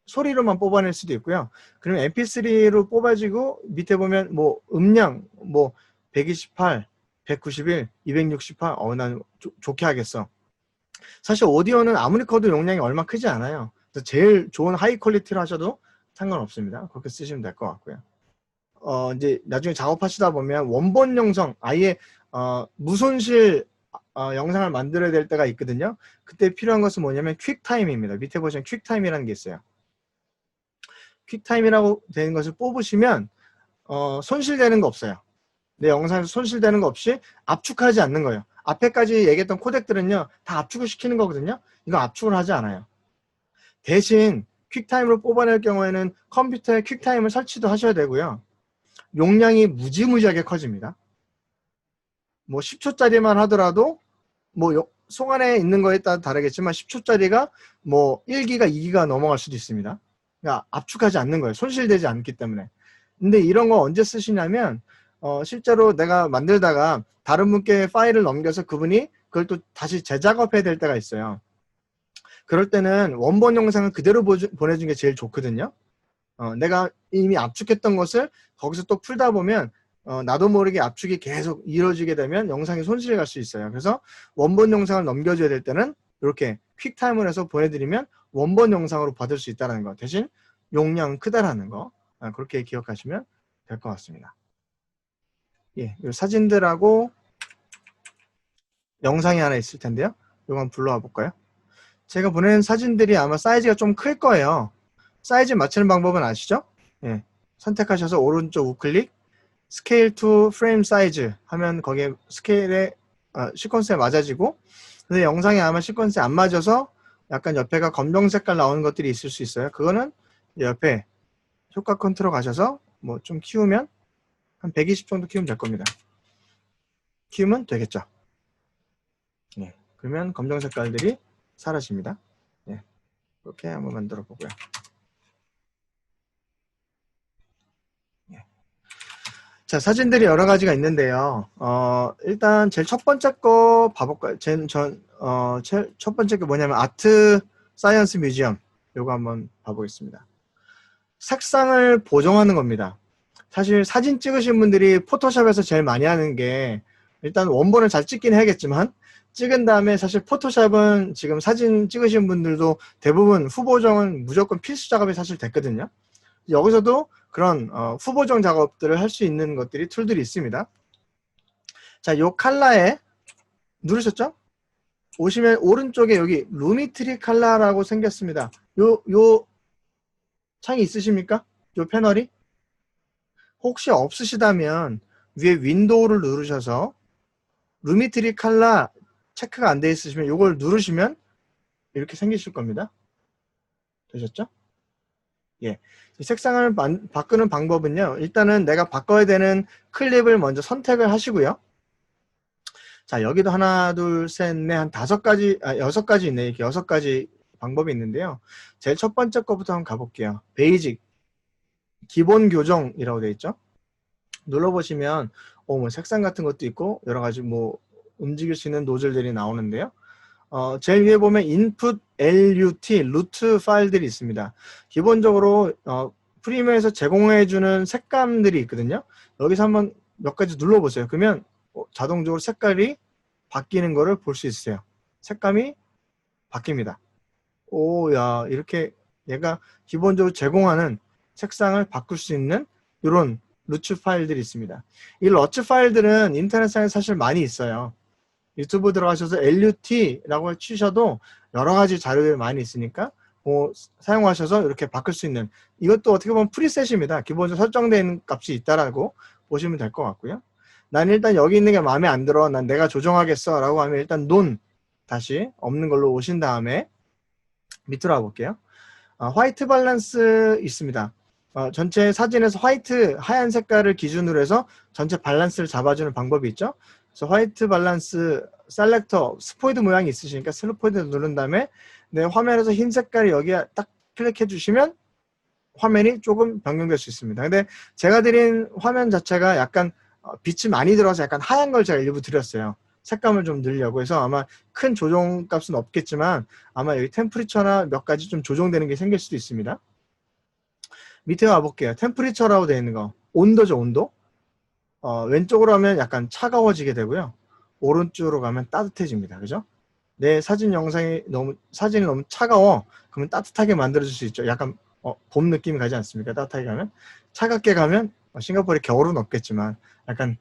소리로만 뽑아낼 수도 있고요. 그러면 MP3로 뽑아지고 밑에 보면 뭐 음량 뭐 128, 191, 268 난 좋게 하겠어. 사실 오디오는 아무리 커도 용량이 얼마 크지 않아요. 그래서 제일 좋은 하이 퀄리티로 하셔도 상관없습니다. 그렇게 쓰시면 될 것 같고요. 이제 나중에 작업하시다 보면 원본 영상 아예 무손실 영상을 만들어야 될 때가 있거든요. 그때 필요한 것은 뭐냐면 퀵타임입니다. 밑에 보시면 퀵타임이라는 게 있어요. 퀵타임이라고 되는 것을 뽑으시면 손실되는 거 없어요. 내 영상에서 손실되는 거 없이 압축하지 않는 거예요. 앞에까지 얘기했던 코덱들은요 다 압축을 시키는 거거든요. 이거 압축을 하지 않아요. 대신 퀵타임으로 뽑아낼 경우에는 컴퓨터에 퀵타임을 설치도 하셔야 되고요. 용량이 무지무지하게 커집니다. 뭐 10초짜리만 하더라도 뭐 송 안에 있는 거에 따라 다르겠지만 10초짜리가 뭐 1기가 2기가 넘어갈 수도 있습니다. 그러니까 압축하지 않는 거예요. 손실되지 않기 때문에. 근데 이런 거 언제 쓰시냐면 실제로 내가 만들다가 다른 분께 파일을 넘겨서 그분이 그걸 또 다시 재작업해야 될 때가 있어요. 그럴 때는 원본 영상을 그대로 보내준 게 제일 좋거든요. 내가 이미 압축했던 것을 거기서 또 풀다 보면 나도 모르게 압축이 계속 이루어지게 되면 영상이 손실이 갈 수 있어요. 그래서 원본 영상을 넘겨줘야 될 때는 이렇게 퀵타임을 해서 보내드리면 원본 영상으로 받을 수 있다는 거. 대신 용량 크다라는 거. 그렇게 기억하시면 될 것 같습니다. 예, 이 사진들하고 영상이 하나 있을 텐데요. 이거 한번 불러와 볼까요? 제가 보내는 사진들이 아마 사이즈가 좀 클 거예요. 사이즈 맞추는 방법은 아시죠? 예, 선택하셔서 오른쪽 우클릭 스케일 투 프레임 사이즈 하면 거기에 스케일에 시퀀스에 맞아지고 근데 영상이 아마 시퀀스에 안 맞아서 약간 옆에가 검정 색깔 나오는 것들이 있을 수 있어요. 그거는 옆에 효과 컨트롤 가셔서 뭐 좀 키우면 한 120 정도 키우면 될 겁니다. 키우면 되겠죠. 예, 그러면 검정 색깔들이 사라집니다. 예, 그렇게 한번 만들어 보고요. 예. 자, 사진들이 여러 가지가 있는데요. 일단 제일 첫 번째 거 봐볼까요? 첫 번째 게 뭐냐면 아트 사이언스 뮤지엄. 요거 한번 봐보겠습니다. 색상을 보정하는 겁니다. 사실 사진 찍으신 분들이 포토샵에서 제일 많이 하는 게 일단 원본을 잘 찍긴 해야겠지만 찍은 다음에 사실 포토샵은 지금 사진 찍으신 분들도 대부분 후보정은 무조건 필수 작업이 사실 됐거든요. 여기서도 그런 후보정 작업들을 할 수 있는 것들이 툴들이 있습니다. 자, 요 칼라에 누르셨죠? 오시면 오른쪽에 여기 루미트리 칼라라고 생겼습니다. 요 창이 있으십니까? 요 패널이? 혹시 없으시다면 위에 윈도우를 누르셔서 루미트리 칼라 체크가 안 돼 있으시면 이걸 누르시면 이렇게 생기실 겁니다. 되셨죠? 예. 이 색상을 바꾸는 방법은요. 일단은 내가 바꿔야 되는 클립을 먼저 선택을 하시고요. 자, 여기도 하나, 둘, 셋, 넷, 한 5가지, 6가지 있네. 이렇게 6가지 방법이 있는데요. 제일 첫 번째 거부터 한번 가볼게요. 베이직. 기본 교정이라고 되어 있죠. 눌러보시면 뭐 색상 같은 것도 있고 여러 가지 뭐 움직일 수 있는 노즐들이 나오는데요. 제일 위에 보면 input LUT 루트 파일들이 있습니다. 기본적으로 프리미어에서 제공해주는 색감들이 있거든요. 여기서 한번 몇 가지 눌러보세요. 그러면 자동적으로 색깔이 바뀌는 거를 볼 수 있어요. 색감이 바뀝니다. 야, 이렇게 얘가 기본적으로 제공하는 색상을 바꿀 수 있는 이런 루츠 파일들이 있습니다. 이 루츠 파일들은 인터넷상에 사실 많이 있어요. 유튜브 들어가셔서 LUT라고 치셔도 여러 가지 자료들이 많이 있으니까 사용하셔서 이렇게 바꿀 수 있는, 이것도 어떻게 보면 프리셋입니다. 기본적으로 설정되어 있는 값이 있다라고 보시면 될 것 같고요. 난 일단 여기 있는 게 마음에 안 들어, 난 내가 조정하겠어 라고 하면 일단 다시 없는 걸로 오신 다음에 밑으로 와볼게요. 화이트 밸런스 있습니다. 전체 사진에서 화이트, 하얀 색깔을 기준으로 해서 전체 밸런스를 잡아주는 방법이 있죠. 그래서 화이트 밸런스 셀렉터 스포이드 모양이 있으시니까 스포이드 누른 다음에 내 화면에서 흰 색깔이 여기에 딱 클릭해 주시면 화면이 조금 변경될 수 있습니다. 근데 제가 드린 화면 자체가 약간 빛이 많이 들어서 약간 하얀 걸 제가 일부 드렸어요. 색감을 좀 넣으려고 해서 아마 큰 조정 값은 없겠지만 아마 여기 템프리처나 몇 가지 좀 조정되는 게 생길 수도 있습니다. 밑에 와볼게요. 템프리처라고 되어 있는 거. 온도죠, 온도. 왼쪽으로 하면 약간 차가워지게 되고요. 오른쪽으로 가면 따뜻해집니다. 그죠? 내 사진이 너무 차가워. 그러면 따뜻하게 만들어줄 수 있죠. 약간 봄 느낌이 가지 않습니까? 따뜻하게 가면. 차갑게 가면 싱가포르에 겨울은 없겠지만 약간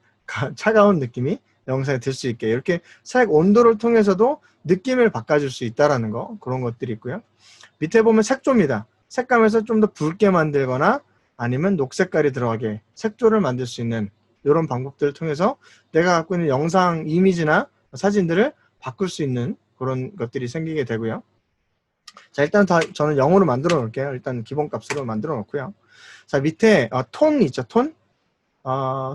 차가운 느낌이 영상에 들 수 있게 이렇게 색 온도를 통해서도 느낌을 바꿔줄 수 있다라는 거, 그런 것들이 있고요. 밑에 보면 색조입니다. 색감에서 좀 더 붉게 만들거나 아니면 녹색깔이 들어가게 색조를 만들 수 있는 이런 방법들을 통해서 내가 갖고 있는 영상 이미지나 사진들을 바꿀 수 있는 그런 것들이 생기게 되고요. 자, 일단 저는 0으로 만들어 놓을게요. 일단 기본값으로 만들어 놓고요. 자, 밑에 톤 있죠, 톤?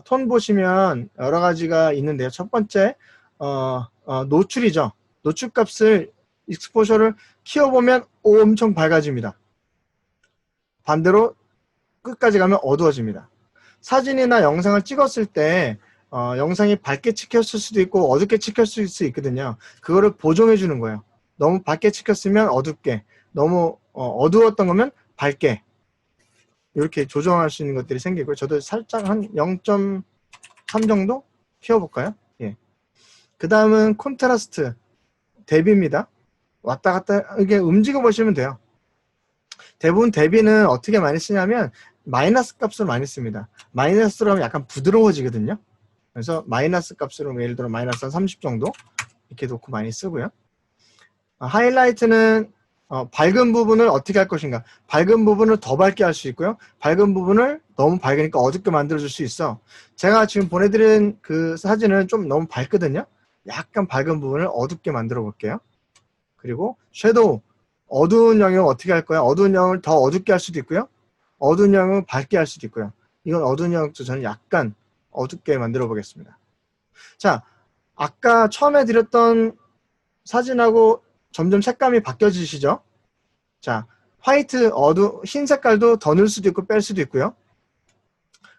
톤 보시면 여러 가지가 있는데요. 첫 번째 노출이죠. 노출 값을 익스포저를 키워보면 엄청 밝아집니다. 반대로 끝까지 가면 어두워집니다. 사진이나 영상을 찍었을 때 영상이 밝게 찍혔을 수도 있고 어둡게 찍혔을 수 있거든요. 그거를 보정해 주는 거예요. 너무 밝게 찍혔으면 어둡게, 너무 어두웠던 거면 밝게, 이렇게 조정할 수 있는 것들이 생기고요. 저도 살짝 한 0.3 정도 키워볼까요? 예. 그 다음은 콘트라스트, 대비입니다. 왔다 갔다 이게 움직여 보시면 돼요. 대부분 대비는 어떻게 많이 쓰냐면 마이너스 값을 많이 씁니다. 마이너스로 하면 약간 부드러워지거든요. 그래서 마이너스 값으로 예를 들어 마이너스 한 30 정도 이렇게 놓고 많이 쓰고요. 하이라이트는 밝은 부분을 어떻게 할 것인가. 밝은 부분을 더 밝게 할 수 있고요. 밝은 부분을 너무 밝으니까 어둡게 만들어줄 수 있어. 제가 지금 보내드린 그 사진은 좀 너무 밝거든요. 약간 밝은 부분을 어둡게 만들어 볼게요. 그리고 섀도우, 어두운 영역 어떻게 할 거야? 어두운 영역을 더 어둡게 할 수도 있고요. 어두운 영역을 밝게 할 수도 있고요. 이건 어두운 영역도 저는 약간 어둡게 만들어 보겠습니다. 자, 아까 처음에 드렸던 사진하고 점점 색감이 바뀌어지시죠? 자, 화이트, 흰 색깔도 더 넣을 수도 있고 뺄 수도 있고요.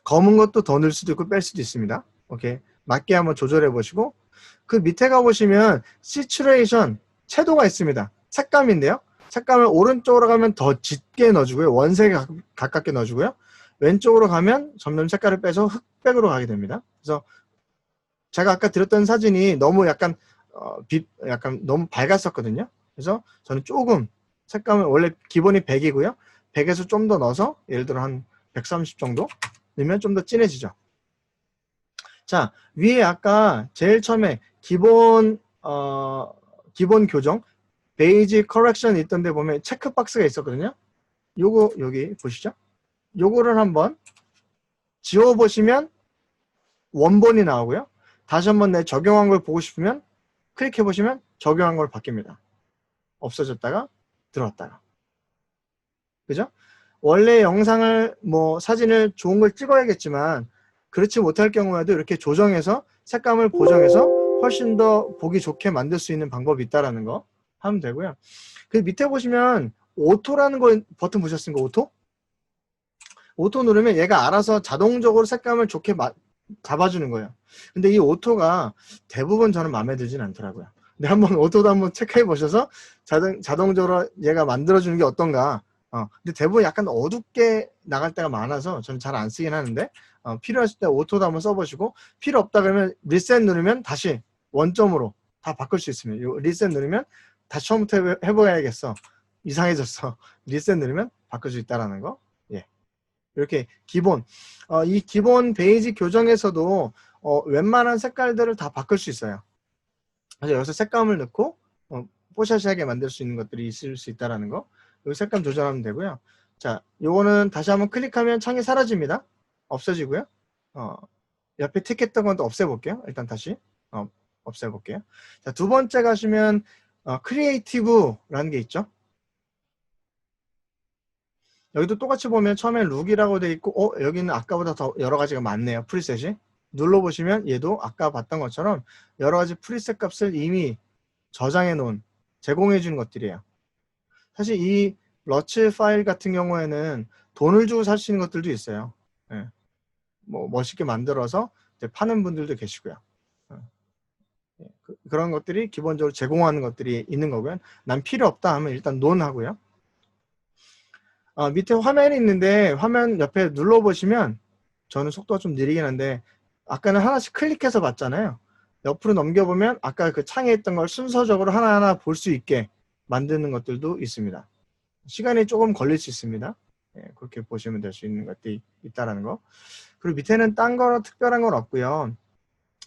검은 것도 더 넣을 수도 있고 뺄 수도 있습니다. 오케이. 맞게 한번 조절해 보시고, 그 밑에 가보시면 시츄레이션, 채도가 있습니다. 색감인데요. 색감을 오른쪽으로 가면 더 짙게 넣어주고요. 원색에 가깝게 넣어주고요. 왼쪽으로 가면 점점 색깔을 빼서 흑백으로 가게 됩니다. 그래서 제가 아까 드렸던 사진이 너무 약간 약간 너무 밝았었거든요. 그래서 저는 조금 색감을 원래 기본이 100이고요. 100에서 좀 더 넣어서 예를 들어 한 130 정도 넣으면 좀 더 진해지죠. 자, 위에 아까 제일 처음에 기본 교정 베이지 커렉션 있던 데 보면 체크박스가 있었거든요. 요거 여기 보시죠. 요거를 한번 지워보시면 원본이 나오고요. 다시 한번 내 적용한 걸 보고 싶으면 클릭해 보시면 적용한 걸 바뀝니다. 없어졌다가 들어왔다가. 그죠? 원래 영상을 사진을 좋은 걸 찍어야겠지만 그렇지 못할 경우에도 이렇게 조정해서 색감을 보정해서 훨씬 더 보기 좋게 만들 수 있는 방법이 있다라는 거 하면 되고요. 그 밑에 보시면 오토라는 거 버튼 보셨습니까? 오토? 오토 누르면 얘가 알아서 자동적으로 색감을 좋게 잡아주는 거예요. 근데 이 오토가 대부분 저는 마음에 들진 않더라고요. 근데 한번 오토도 한번 체크해 보셔서 자동적으로 얘가 만들어주는 게 어떤가. 근데 대부분 약간 어둡게 나갈 때가 많아서 저는 잘 안 쓰긴 하는데 필요하실 때 오토도 한번 써보시고 필요 없다 그러면 리셋 누르면 다시 원점으로 다 바꿀 수 있습니다. 요 리셋 누르면 다시 처음부터 해봐야겠어. 이상해졌어. 리셋 누르면 바꿀 수 있다라는 거. 예. 이렇게 기본 이 기본 베이지 교정에서도 웬만한 색깔들을 다 바꿀 수 있어요. 그래서 여기서 색감을 넣고 뽀샤시하게 만들 수 있는 것들이 있을 수 있다라는 거. 여기 색감 조절하면 되고요. 자, 요거는 다시 한번 클릭하면 창이 사라집니다. 없어지고요. 옆에 틱했던 건 또 없애볼게요. 일단 다시 없애볼게요. 자, 두 번째 가시면 크리에이티브라는 게 있죠. 여기도 똑같이 보면 처음에 룩이라고 돼 있고 여기는 아까보다 더 여러 가지가 많네요. 프리셋이. 눌러보시면 얘도 아까 봤던 것처럼 여러 가지 프리셋 값을 이미 저장해 놓은 제공해 주는 것들이에요. 사실 이 러츠 파일 같은 경우에는 돈을 주고 살 수 있는 것들도 있어요. 예. 멋있게 만들어서 이제 파는 분들도 계시고요. 그런 것들이 기본적으로 제공하는 것들이 있는 거고요. 난 필요 없다 하면 일단 논 하고요. 밑에 화면이 있는데 화면 옆에 눌러보시면 저는 속도가 좀 느리긴 한데 아까는 하나씩 클릭해서 봤잖아요. 옆으로 넘겨보면 아까 그 창에 있던 걸 순서적으로 하나하나 볼 수 있게 만드는 것들도 있습니다. 시간이 조금 걸릴 수 있습니다. 예, 그렇게 보시면 될 수 있는 것들이 있다는 거. 그리고 밑에는 딴 거나 특별한 건 없고요.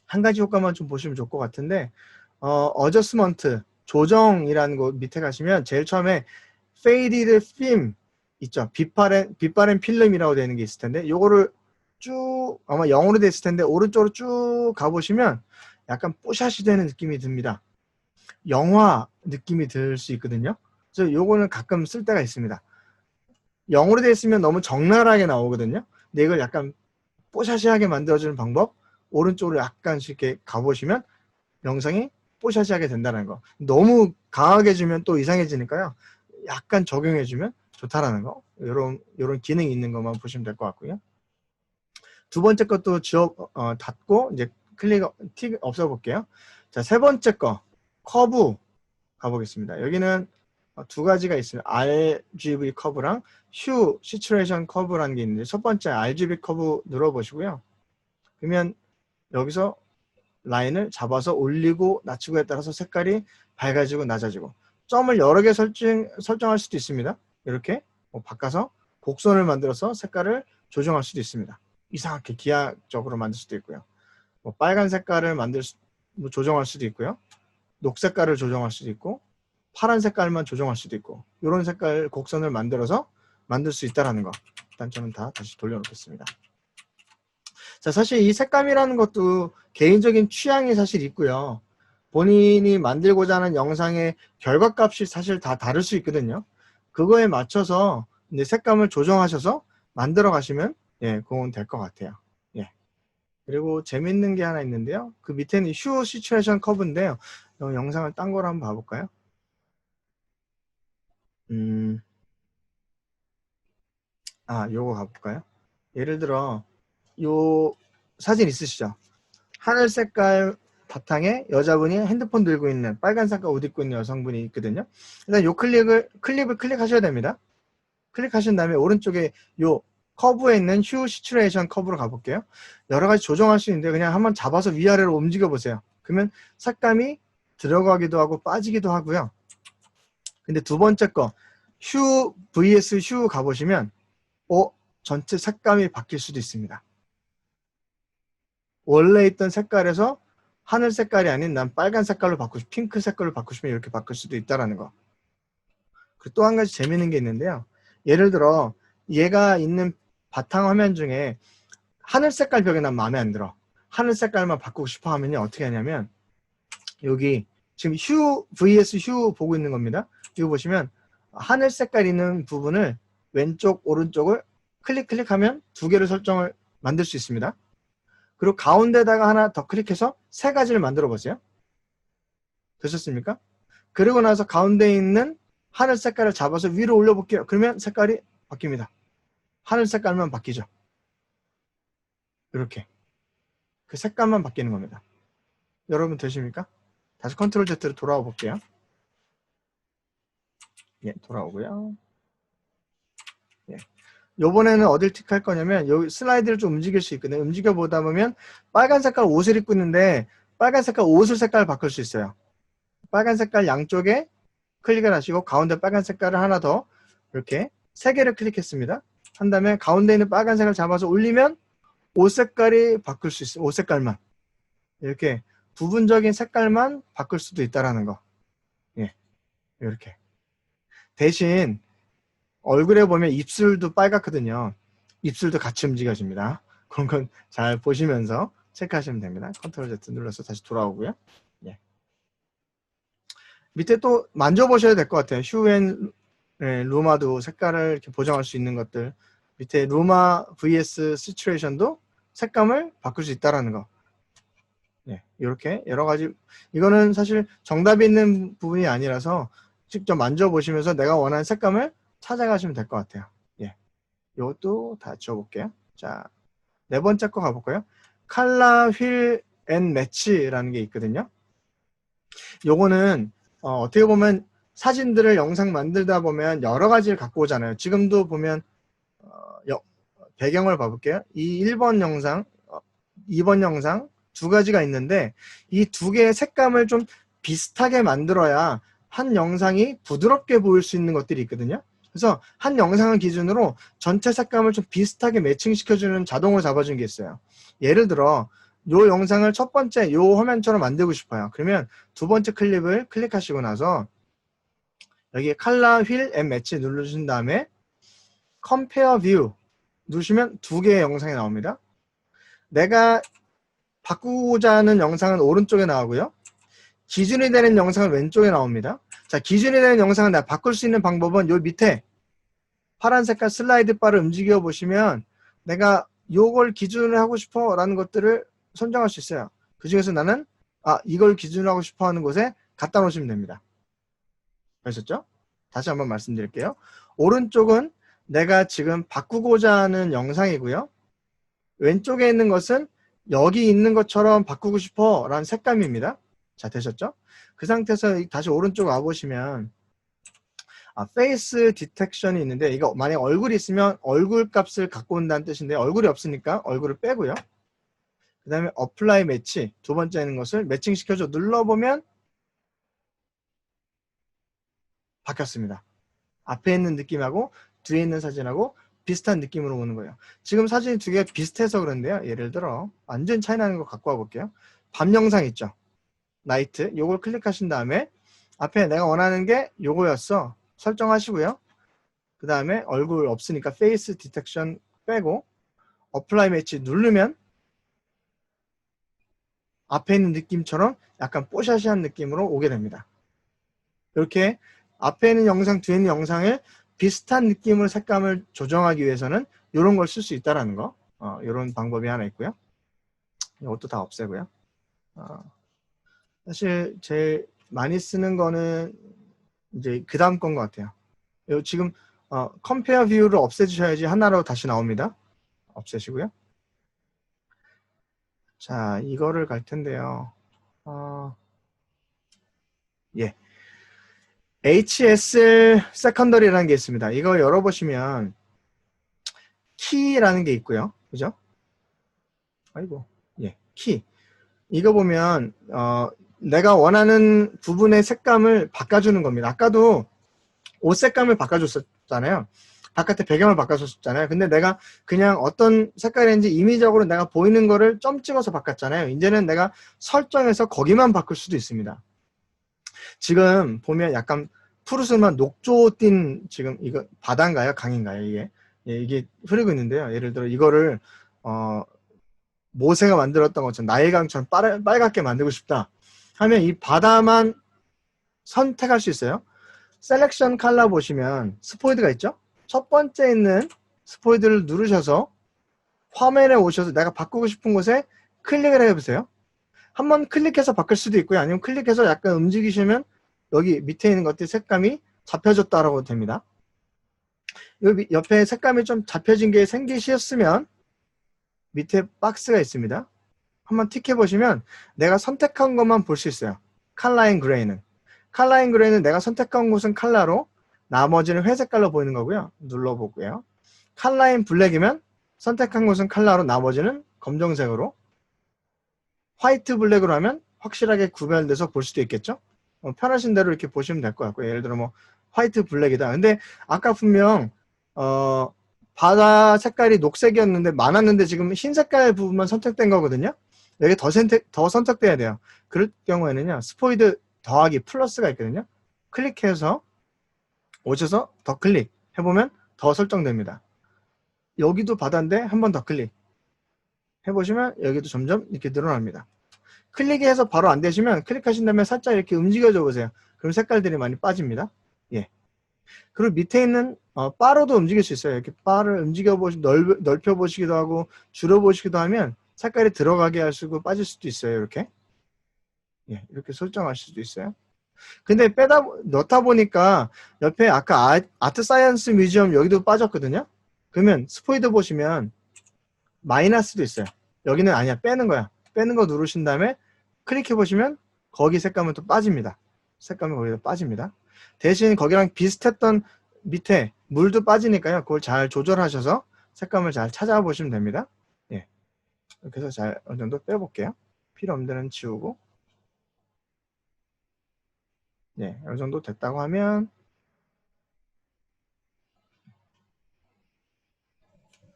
한 가지 효과만 좀 보시면 좋을 것 같은데 어저스먼트, 조정이라는 곳 밑에 가시면 제일 처음에 페이디드 필름 있죠. 빛바랜 필름이라고 되는 게 있을 텐데 요거를 쭉 아마 영어로 돼 있을 텐데 오른쪽으로 쭉 가보시면 약간 뽀샤시 되는 느낌이 듭니다. 영화 느낌이 들 수 있거든요. 그래서 요거는 가끔 쓸 때가 있습니다. 영어로 돼 있으면 너무 적나라하게 나오거든요. 근데 이걸 약간 뽀샤시하게 만들어주는 방법 오른쪽으로 약간씩 이렇게 가보시면 영상이 뽀샤시하게 된다는 거. 너무 강하게 주면 또 이상해지니까요. 약간 적용해주면 좋다라는 거. 요런 기능이 있는 것만 보시면 될 것 같고요. 두 번째 것도 닫고 이제 틱 없애볼게요. 자, 세 번째 거 커브 가보겠습니다. 여기는 두 가지가 있어요. RGB 커브랑 휴 시츄에이션 커브라는 게 있는데 첫 번째 RGB 커브 눌러보시고요. 그러면 여기서 라인을 잡아서 올리고 낮추고에 따라서 색깔이 밝아지고 낮아지고 점을 여러 개 설정할 수도 있습니다. 이렇게 바꿔서 곡선을 만들어서 색깔을 조정할 수도 있습니다. 이상하게 기하적으로 만들 수도 있고요. 빨간 색깔을 조정할 수도 있고요. 녹색깔을 조정할 수도 있고 파란 색깔만 조정할 수도 있고 이런 색깔 곡선을 만들어서 만들 수 있다는 거. 일단 저는 다 다시 돌려놓겠습니다. 자, 사실 이 색감이라는 것도 개인적인 취향이 사실 있고요. 본인이 만들고자 하는 영상의 결과값이 사실 다 다를 수 있거든요. 그거에 맞춰서 이제 색감을 조정하셔서 만들어 가시면 그건 될 것 같아요. 예. 그리고 재밌는 게 하나 있는데요. 그 밑에는 휴 시츄에이션 커브인데요. 영상을 딴 거로 한번 봐볼까요? 요거 가볼까요? 예를 들어 요 사진 있으시죠? 하늘 색깔 바탕에 여자분이 핸드폰 들고 있는 빨간 색깔 옷 입고 있는 여성분이 있거든요. 일단 요 클립을 클릭하셔야 됩니다. 클릭하신 다음에 오른쪽에 요 커브에 있는 휴 시츄레이션 커브로 가볼게요. 여러 가지 조정할 수 있는데 그냥 한번 잡아서 위아래로 움직여 보세요. 그러면 색감이 들어가기도 하고 빠지기도 하고요. 근데 두 번째 거 휴 vs 휴 가보시면 전체 색감이 바뀔 수도 있습니다. 원래 있던 색깔에서 하늘 색깔이 아닌 난 빨간 색깔로 핑크 색깔로 바꾸고 싶으면 이렇게 바꿀 수도 있다라는 거. 그리고 또 한 가지 재미있는 게 있는데요. 예를 들어 얘가 있는 바탕 화면 중에 하늘 색깔 벽이 난 마음에 안 들어. 하늘 색깔만 바꾸고 싶어 하면요. 어떻게 하냐면 여기 지금 휴 vs 휴 보고 있는 겁니다. 이거 보시면 하늘 색깔 있는 부분을 왼쪽 오른쪽을 클릭하면 두 개를 설정을 만들 수 있습니다. 그리고 가운데다가 하나 더 클릭해서 세 가지를 만들어 보세요. 되셨습니까? 그리고 나서 가운데 있는 하늘 색깔을 잡아서 위로 올려볼게요. 그러면 색깔이 바뀝니다. 하늘 색깔만 바뀌죠. 이렇게 그 색깔만 바뀌는 겁니다. 여러분 되십니까? 다시 컨트롤 Z로 돌아와 볼게요. 예, 돌아오고요. 예. 요번에는 어딜 틱할 거냐면 여기 슬라이드를 좀 움직일 수 있거든요. 움직여 보다 보면 빨간 색깔 옷을 입고 있는데 빨간 색깔 옷을 색깔을 바꿀 수 있어요. 빨간 색깔 양쪽에 클릭을 하시고 가운데 빨간 색깔을 하나 더 이렇게 세 개를 클릭했습니다. 한 다음에 가운데 있는 빨간색을 잡아서 올리면 옷 색깔이 바꿀 수 있어요. 옷 색깔만. 이렇게 부분적인 색깔만 바꿀 수도 있다라는 거. 예. 이렇게. 대신 얼굴에 보면 입술도 빨갛거든요. 입술도 같이 움직여집니다. 그런 건 잘 보시면서 체크하시면 됩니다. 컨트롤 Z 눌러서 다시 돌아오고요. 예. 밑에 또 만져보셔야 될 것 같아요. 휴앤 루마도 색깔을 이렇게 보정할 수 있는 것들. 밑에 루마 vs 시츄에이션도 색감을 바꿀 수 있다라는 거. 예, 이렇게 여러 가지. 이거는 사실 정답이 있는 부분이 아니라서 직접 만져보시면서 내가 원하는 색감을 찾아가시면 될 것 같아요. 예, 이것도 다 지워볼게요. 자, 네 번째 거 가볼까요? 컬러 휠 앤 매치라는 게 있거든요. 요거는 어떻게 보면 사진들을 영상 만들다 보면 여러 가지를 갖고 오잖아요. 지금도 보면 배경을 봐볼게요. 이 1번 영상, 2번 영상 두 가지가 있는데 이 두 개의 색감을 좀 비슷하게 만들어야 한 영상이 부드럽게 보일 수 있는 것들이 있거든요. 그래서 한 영상을 기준으로 전체 색감을 좀 비슷하게 매칭시켜주는 자동으로 잡아주는 게 있어요. 예를 들어 요 영상을 첫 번째 요 화면처럼 만들고 싶어요. 그러면 두 번째 클립을 클릭하시고 나서 여기에 컬러 휠 앤 매치 누르신 다음에 컴페어 뷰 누르시면 두 개의 영상이 나옵니다. 내가 바꾸고자 하는 영상은 오른쪽에 나오고요. 기준이 되는 영상은 왼쪽에 나옵니다. 자, 기준이 되는 영상을 내가 바꿀 수 있는 방법은 요 밑에 파란 색깔 슬라이드 바를 움직여 보시면 내가 요걸 기준으로 하고 싶어 라는 것들을 선정할 수 있어요. 그 중에서 나는 이걸 기준으로 하고 싶어 하는 곳에 갖다 놓으시면 됩니다. 아셨죠? 다시 한번 말씀드릴게요. 오른쪽은 내가 지금 바꾸고자 하는 영상이고요. 왼쪽에 있는 것은 여기 있는 것처럼 바꾸고 싶어 라는 색감입니다. 자, 되셨죠? 그 상태에서 다시 오른쪽 와보시면 페이스 디텍션이 있는데 이거 만약 얼굴이 있으면 얼굴 값을 갖고 온다는 뜻인데 얼굴이 없으니까 얼굴을 빼고요. 그 다음에 어플라이 매치 두 번째 있는 것을 매칭 시켜줘 눌러보면 바뀌었습니다. 앞에 있는 느낌하고 뒤에 있는 사진하고 비슷한 느낌으로 오는 거예요. 지금 사진이 두 개가 비슷해서 그런데요. 예를 들어 완전 차이 나는 거 갖고 와볼게요. 밤 영상 있죠. 나이트 요걸 클릭하신 다음에 앞에 내가 원하는 게 요거였어. 설정하시고요. 그 다음에 얼굴 없으니까 페이스 디텍션 빼고 어플라이 매치 누르면 앞에 있는 느낌처럼 약간 뽀샤시한 느낌으로 오게 됩니다. 이렇게 앞에 있는 영상, 뒤에 있는 영상을 비슷한 느낌으로 색감을 조정하기 위해서는 이런 걸 쓸 수 있다는 거. 이런 방법이 하나 있고요. 이것도 다 없애고요. 사실 제일 많이 쓰는 거는 이제 그 다음 건 것 같아요. 지금 컴페어 뷰를 없애주셔야지 하나로 다시 나옵니다. 없애시고요. 자, 이거를 갈 텐데요. 예. HSL 세컨더리라는 게 있습니다. 이거 열어보시면 키라는 게 있고요. 그죠? 아이고, 예, 키. 이거 보면 내가 원하는 부분의 색감을 바꿔주는 겁니다. 아까도 옷 색감을 바꿔줬었잖아요. 바깥에 배경을 바꿔줬잖아요. 근데 내가 그냥 어떤 색깔인지 임의적으로 내가 보이는 거를 점 찍어서 바꿨잖아요. 이제는 내가 설정해서 거기만 바꿀 수도 있습니다. 지금 보면 약간 푸르스름한 녹조 띤 지금 이거 바다인가요? 강인가요? 이게? 예, 이게 흐르고 있는데요. 예를 들어 이거를 모세가 만들었던 것처럼 나일강처럼 빨갛게 만들고 싶다 하면 이 바다만 선택할 수 있어요. 셀렉션 컬러 보시면 스포이드가 있죠? 첫 번째 있는 스포이드를 누르셔서 화면에 오셔서 내가 바꾸고 싶은 곳에 클릭을 해보세요. 한번 클릭해서 바꿀 수도 있고요. 아니면 클릭해서 약간 움직이시면 여기 밑에 있는 것들 색감이 잡혀졌다라고 됩니다. 여기 옆에 색감이 좀 잡혀진 게 생기셨으면 밑에 박스가 있습니다. 한번 틱해 보시면 내가 선택한 것만 볼 수 있어요. 컬러인 그레이는. 컬러인 그레이는 내가 선택한 곳은 컬러로, 나머지는 회색깔로 보이는 거고요. 눌러보고요. 컬러인 블랙이면 선택한 곳은 컬러로, 나머지는 검정색으로. 화이트 블랙으로 하면 확실하게 구별돼서 볼 수도 있겠죠. 편하신 대로 이렇게 보시면 될 것 같고요. 예를 들어 뭐 화이트 블랙이다. 근데 아까 분명 바다 색깔이 녹색이었는데 많았는데 지금 흰 색깔 부분만 선택된 거거든요. 여기 더 선택돼야 돼요. 그럴 경우에는요, 스포이드 더하기 플러스가 있거든요. 클릭해서 오셔서 더 클릭 해보면 더 설정됩니다. 여기도 바다인데 한 번 더 클릭 해보시면 여기도 점점 이렇게 늘어납니다. 클릭해서 바로 안 되시면 클릭하신 다음에 살짝 이렇게 움직여줘 보세요. 그럼 색깔들이 많이 빠집니다. 예. 그리고 밑에 있는 바로도 움직일 수 있어요. 이렇게 바를 넓혀보시기도 하고 줄여보시기도 하면 색깔이 들어가게 할 수 있고 빠질 수도 있어요. 이렇게. 예, 이렇게 설정하실 수도 있어요. 근데 넣다 보니까 옆에 아까 아트 사이언스 뮤지엄 여기도 빠졌거든요. 그러면 스포이드 보시면 마이너스도 있어요. 여기는 아니야. 빼는 거야. 빼는 거 누르신 다음에 클릭해 보시면 거기 색감은 또 빠집니다. 색감이 거기다 빠집니다. 대신 거기랑 비슷했던 밑에 물도 빠지니까요. 그걸 잘 조절하셔서 색감을 잘 찾아보시면 됩니다. 예. 이렇게 해서 잘 어느 정도 빼볼게요. 필요 없는 데는 지우고. 예, 어느 정도 됐다고 하면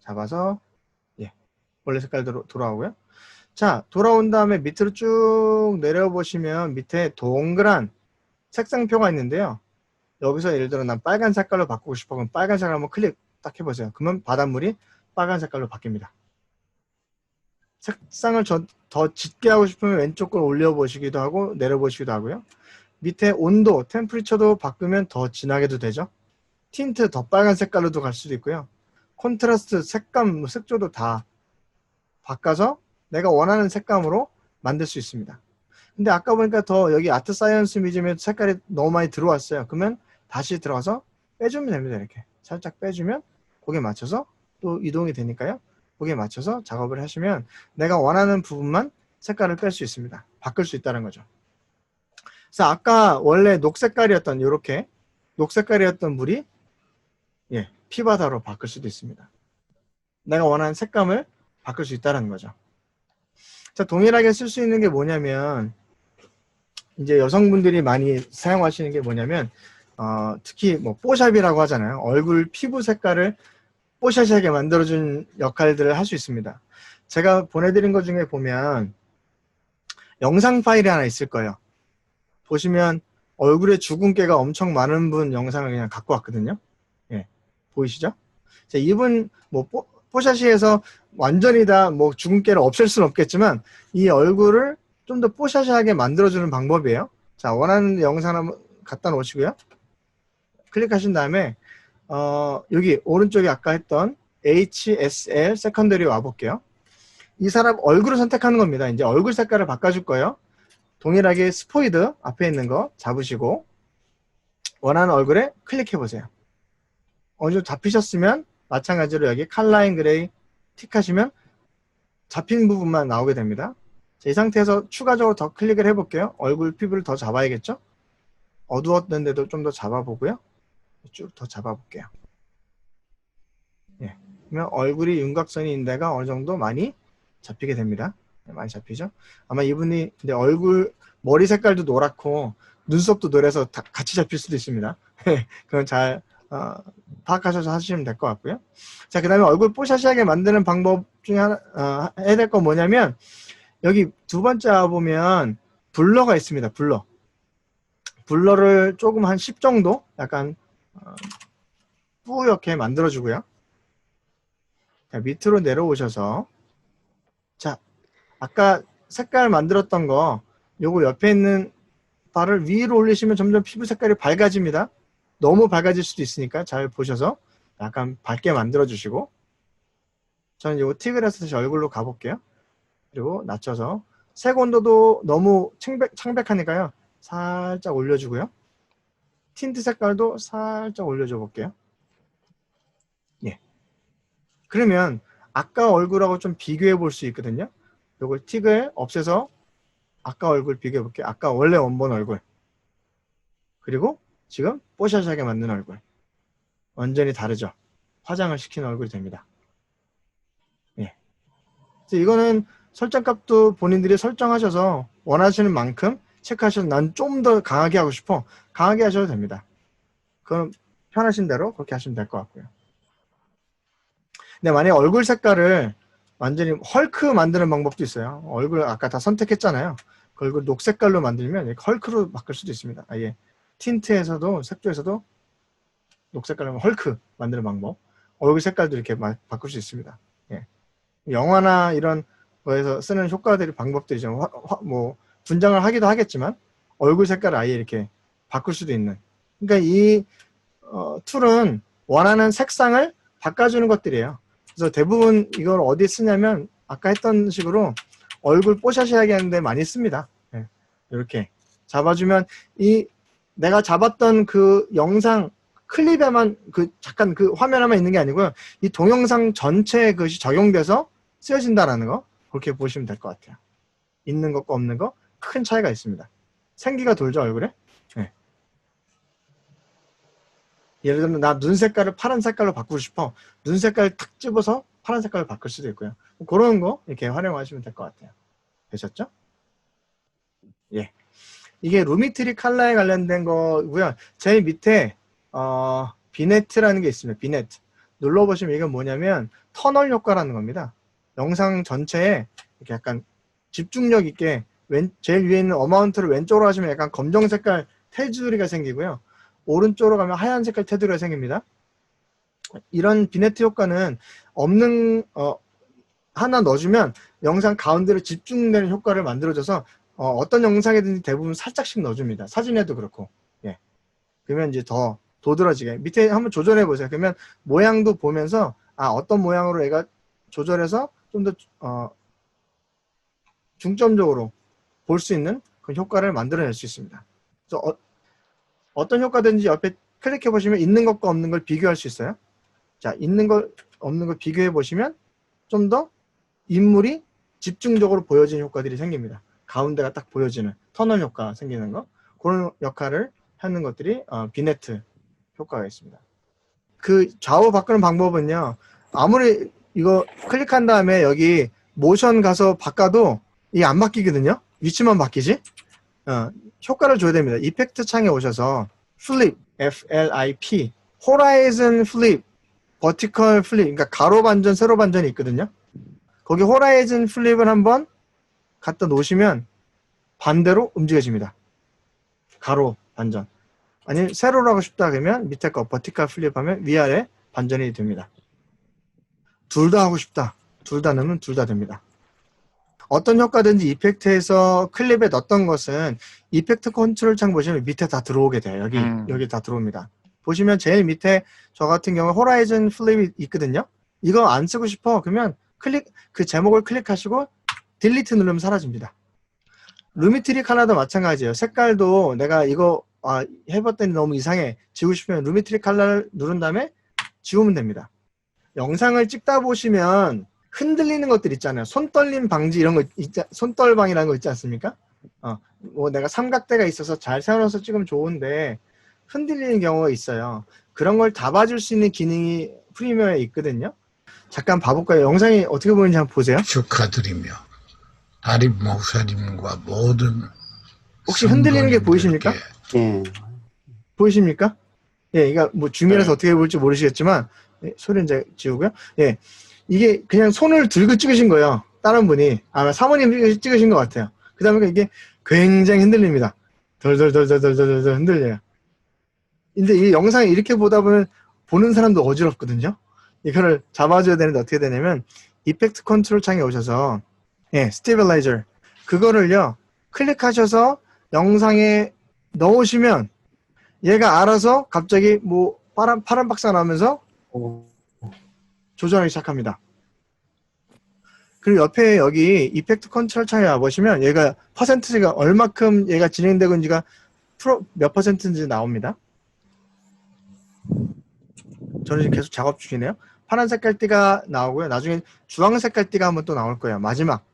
잡아서 예, 원래 색깔대로 돌아오고요. 자, 돌아온 다음에 밑으로 쭉 내려보시면 밑에 동그란 색상표가 있는데요. 여기서 예를 들어 난 빨간 색깔로 바꾸고 싶어. 그럼 빨간 색깔 한번 클릭 딱 해보세요. 그러면 바닷물이 빨간 색깔로 바뀝니다. 색상을 더 짙게 하고 싶으면 왼쪽 걸 올려보시기도 하고 내려보시기도 하고요. 밑에 온도, 템퍼리처도 바꾸면 더 진하게도 되죠. 틴트 더 빨간 색깔로도 갈 수도 있고요. 콘트라스트, 색감, 색조도 다 바꿔서 내가 원하는 색감으로 만들 수 있습니다. 근데 아까 보니까 더 여기 아트 사이언스 뮤지엄에 색깔이 너무 많이 들어왔어요. 그러면 다시 들어가서 빼주면 됩니다. 이렇게 살짝 빼주면 거기에 맞춰서 또 이동이 되니까요. 거기에 맞춰서 작업을 하시면 내가 원하는 부분만 색깔을 뺄 수 있습니다. 바꿀 수 있다는 거죠. 그래서 아까 원래 녹색깔이었던 이렇게 녹색깔이었던 물이 예, 피바다로 바꿀 수도 있습니다. 내가 원하는 색감을 바꿀 수 있다는 거죠. 자, 동일하게 쓸 수 있는 게 뭐냐면 이제 여성분들이 많이 사용하시는 게 뭐냐면 특히 뭐 뽀샵이라고 하잖아요. 얼굴 피부 색깔을 뽀샤시하게 만들어준 역할들을 할 수 있습니다. 제가 보내드린 것 중에 보면 영상 파일이 하나 있을 거예요. 보시면 얼굴에 주근깨가 엄청 많은 분 영상을 그냥 갖고 왔거든요. 예, 보이시죠? 자, 이분 뭐 뽀샤시에서 완전히 다 뭐 주근깨를 없앨 수는 없겠지만 이 얼굴을 좀 더 뽀샤시하게 만들어주는 방법이에요. 자, 원하는 영상 한번 갖다 놓으시고요. 클릭하신 다음에 여기 오른쪽에 아까 했던 HSL 세컨더리 와볼게요. 이 사람 얼굴을 선택하는 겁니다. 이제 얼굴 색깔을 바꿔줄 거예요. 동일하게 스포이드 앞에 있는 거 잡으시고 원하는 얼굴에 클릭해 보세요. 어느 정도 잡히셨으면 마찬가지로 여기 컬러인 그레이 틱 하시면 잡힌 부분만 나오게 됩니다. 자, 이 상태에서 추가적으로 더 클릭을 해볼게요. 얼굴 피부를 더 잡아야겠죠? 어두웠는데도 좀 더 잡아보고요. 쭉 더 잡아볼게요. 예. 그러면 얼굴이 윤곽선이 있는 데가 어느 정도 많이 잡히게 됩니다. 네, 많이 잡히죠? 아마 이분이 근데 얼굴 머리 색깔도 노랗고 눈썹도 노래서 다 같이 잡힐 수도 있습니다. 그건 잘 파악하셔서 하시면 될 것 같고요. 자, 그 다음에 얼굴 뽀샤시하게 만드는 방법 중에 하나 해야 될 건 뭐냐면 여기 두 번째 와보면 블러가 있습니다. 블러를 조금 한 10 정도 약간 뿌옇게 만들어주고요. 자, 밑으로 내려오셔서 자, 아까 색깔 만들었던 거 요거 옆에 있는 바를 위로 올리시면 점점 피부 색깔이 밝아집니다. 너무 밝아질 수도 있으니까 잘 보셔서 약간 밝게 만들어 주시고 저는 이거 틱을 해서 다시 얼굴로 가볼게요. 그리고 낮춰서 색 온도도 너무 창백하니까요. 살짝 올려주고요. 틴트 색깔도 살짝 올려줘 볼게요. 예. 그러면 아까 얼굴하고 좀 비교해 볼 수 있거든요. 이걸 틱을 없애서 아까 얼굴 비교해 볼게요. 아까 원래 원본 얼굴 그리고 지금 뽀샤시하게 만든 얼굴 완전히 다르죠. 화장을 시킨 얼굴이 됩니다. 예. 이거는 설정값도 본인들이 설정하셔서 원하시는 만큼 체크하셔서 난 좀 더 강하게 하고 싶어 강하게 하셔도 됩니다. 그럼 편하신 대로 그렇게 하시면 될 것 같고요. 근데 만약에 얼굴 색깔을 완전히 헐크 만드는 방법도 있어요. 얼굴 아까 다 선택했잖아요. 그 얼굴 녹색깔로 만들면 헐크로 바꿀 수도 있습니다. 아예 틴트에서도 색조에서도 녹색깔로 헐크 만드는 방법 얼굴 색깔도 이렇게 바꿀 수 있습니다. 예. 영화나 이런 거에서 쓰는 효과들이 방법들이 좀 뭐 분장을 하기도 하겠지만 얼굴 색깔을 아예 이렇게 바꿀 수도 있는 그러니까 이 툴은 원하는 색상을 바꿔주는 것들이에요. 그래서 대부분 이걸 어디 쓰냐면 아까 했던 식으로 얼굴 뽀샤시하게 하는데 많이 씁니다. 예. 이렇게 잡아주면 이 내가 잡았던 그 영상 클립에만 잠깐 그 화면에만 있는 게 아니고요. 이 동영상 전체에 그것이 적용돼서 쓰여진다라는 거 그렇게 보시면 될 것 같아요. 있는 것과 없는 거 큰 차이가 있습니다. 생기가 돌죠 얼굴에. 네. 예를 들면 나 눈 색깔을 파란 색깔로 바꾸고 싶어. 눈 색깔 탁 집어서 파란 색깔로 바꿀 수도 있고요. 그런 거 이렇게 활용하시면 될 것 같아요. 되셨죠? 예. 이게 루미트리 컬러에 관련된 거고요. 제일 밑에 비네트라는 게 있습니다. 비네트. 눌러보시면 이건 뭐냐면 터널 효과라는 겁니다. 영상 전체에 이렇게 약간 집중력 있게 제일 위에 있는 어마운트를 왼쪽으로 하시면 약간 검정 색깔 테두리가 생기고요. 오른쪽으로 가면 하얀 색깔 테두리가 생깁니다. 이런 비네트 효과는 없는 하나 넣어주면 영상 가운데로 집중되는 효과를 만들어줘서 어떤 영상이든지 대부분 살짝씩 넣어줍니다. 사진에도 그렇고. 예. 그러면 이제 더 도드라지게 밑에 한번 조절해 보세요. 그러면 모양도 보면서 어떤 모양으로 얘가 조절해서 좀 더 중점적으로 볼 수 있는 그 효과를 만들어낼 수 있습니다. 그래서 어떤 효과든지 옆에 클릭해 보시면 있는 것과 없는 걸 비교할 수 있어요. 자, 있는 거 없는 걸 비교해 보시면 좀 더 인물이 집중적으로 보여지는 효과들이 생깁니다. 가운데가 딱 보여지는 터널 효과 생기는 거 그런 역할을 하는 것들이 비네트 효과가 있습니다. 그 좌우 바꾸는 방법은요. 아무리 이거 클릭한 다음에 여기 모션 가서 바꿔도 이게 안 바뀌거든요. 위치만 바뀌지. 효과를 줘야 됩니다. 이펙트 창에 오셔서 flip, F-L-I-P, horizon flip, vertical flip, 그러니까 가로 반전, 세로 반전이 있거든요. 거기 horizon flip을 한번 갖다 놓으시면 반대로 움직여집니다. 가로 반전. 아니면 세로로 하고 싶다 그러면 밑에 거 vertical flip 하면 위아래 반전이 됩니다. 둘 다 하고 싶다. 둘 다 넣으면 둘 다 됩니다. 어떤 효과든지 이펙트에서 클립에 넣었던 것은 이펙트 컨트롤 창 보시면 밑에 다 들어오게 돼요. 여기 다 들어옵니다. 보시면 제일 밑에 저 같은 경우 호라이즌 플립이 있거든요. 이거 안 쓰고 싶어. 그러면 그 제목을 클릭하시고 딜리트 누르면 사라집니다. 루미트리 컬러도 마찬가지예요. 색깔도 내가 이거 해봤더니 너무 이상해. 지우고 싶으면 루미트리 컬러를 누른 다음에 지우면 됩니다. 영상을 찍다 보시면 흔들리는 것들 있잖아요. 손떨림 방지 이런 거 손떨방이라는 거 있지 않습니까? 뭐 내가 삼각대가 있어서 잘 세워놔서 찍으면 좋은데 흔들리는 경우가 있어요. 그런 걸 다 봐줄 수 있는 기능이 프리미어에 있거든요. 잠깐 봐볼까요? 영상이 어떻게 보이는지 한번 보세요. 축하드리며 다림 목사님과 모든 혹시 흔들리는 게 보이십니까? 예. 보이십니까? 예, 이거 뭐 줌이라서 어떻게 볼지 모르시겠지만 소리는 이제 지우고요. 예, 이게 그냥 손을 들고 찍으신 거예요. 다른 분이 아마 사모님 찍으신 것 같아요. 그 다음에 이게 굉장히 흔들립니다. 덜덜덜덜덜덜 흔들려요. 근데 이 영상을 이렇게 보다 보면 보는 사람도 어지럽거든요. 이거를 잡아줘야 되는데 어떻게 되냐면 이펙트 컨트롤 창에 오셔서 예, 스테빌라이저 그거를요 클릭하셔서 영상에 넣으시면 얘가 알아서 갑자기 뭐 파란 박스가 나오면서 조절하기 시작합니다. 그리고 옆에 여기 이펙트 컨트롤 창에 와보시면 얘가 퍼센트가 얼마큼 얘가 진행되고 있는지가 몇 퍼센트인지 나옵니다. 저는 지금 계속 작업 중이네요. 파란 색깔 띠가 나오고요. 나중에 주황 색깔 띠가 한번 또 나올 거예요. 마지막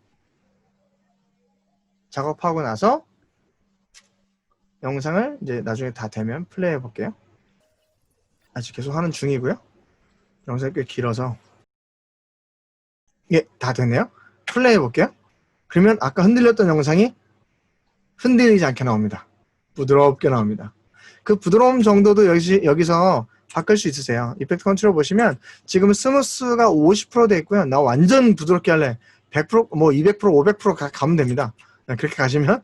작업하고 나서 영상을 이제 나중에 다 되면 플레이 해볼게요. 아직 계속 하는 중이고요. 영상이 꽤 길어서 예, 다 됐네요. 플레이 해볼게요. 그러면 아까 흔들렸던 영상이 흔들리지 않게 나옵니다. 부드럽게 나옵니다. 그 부드러움 정도도 여기서 바꿀 수 있으세요. 이펙트 컨트롤 보시면 지금 스무스가 50% 돼 있고요. 나 완전 부드럽게 할래. 100%, 뭐 200%, 500% 가면 됩니다. 그렇게 가시면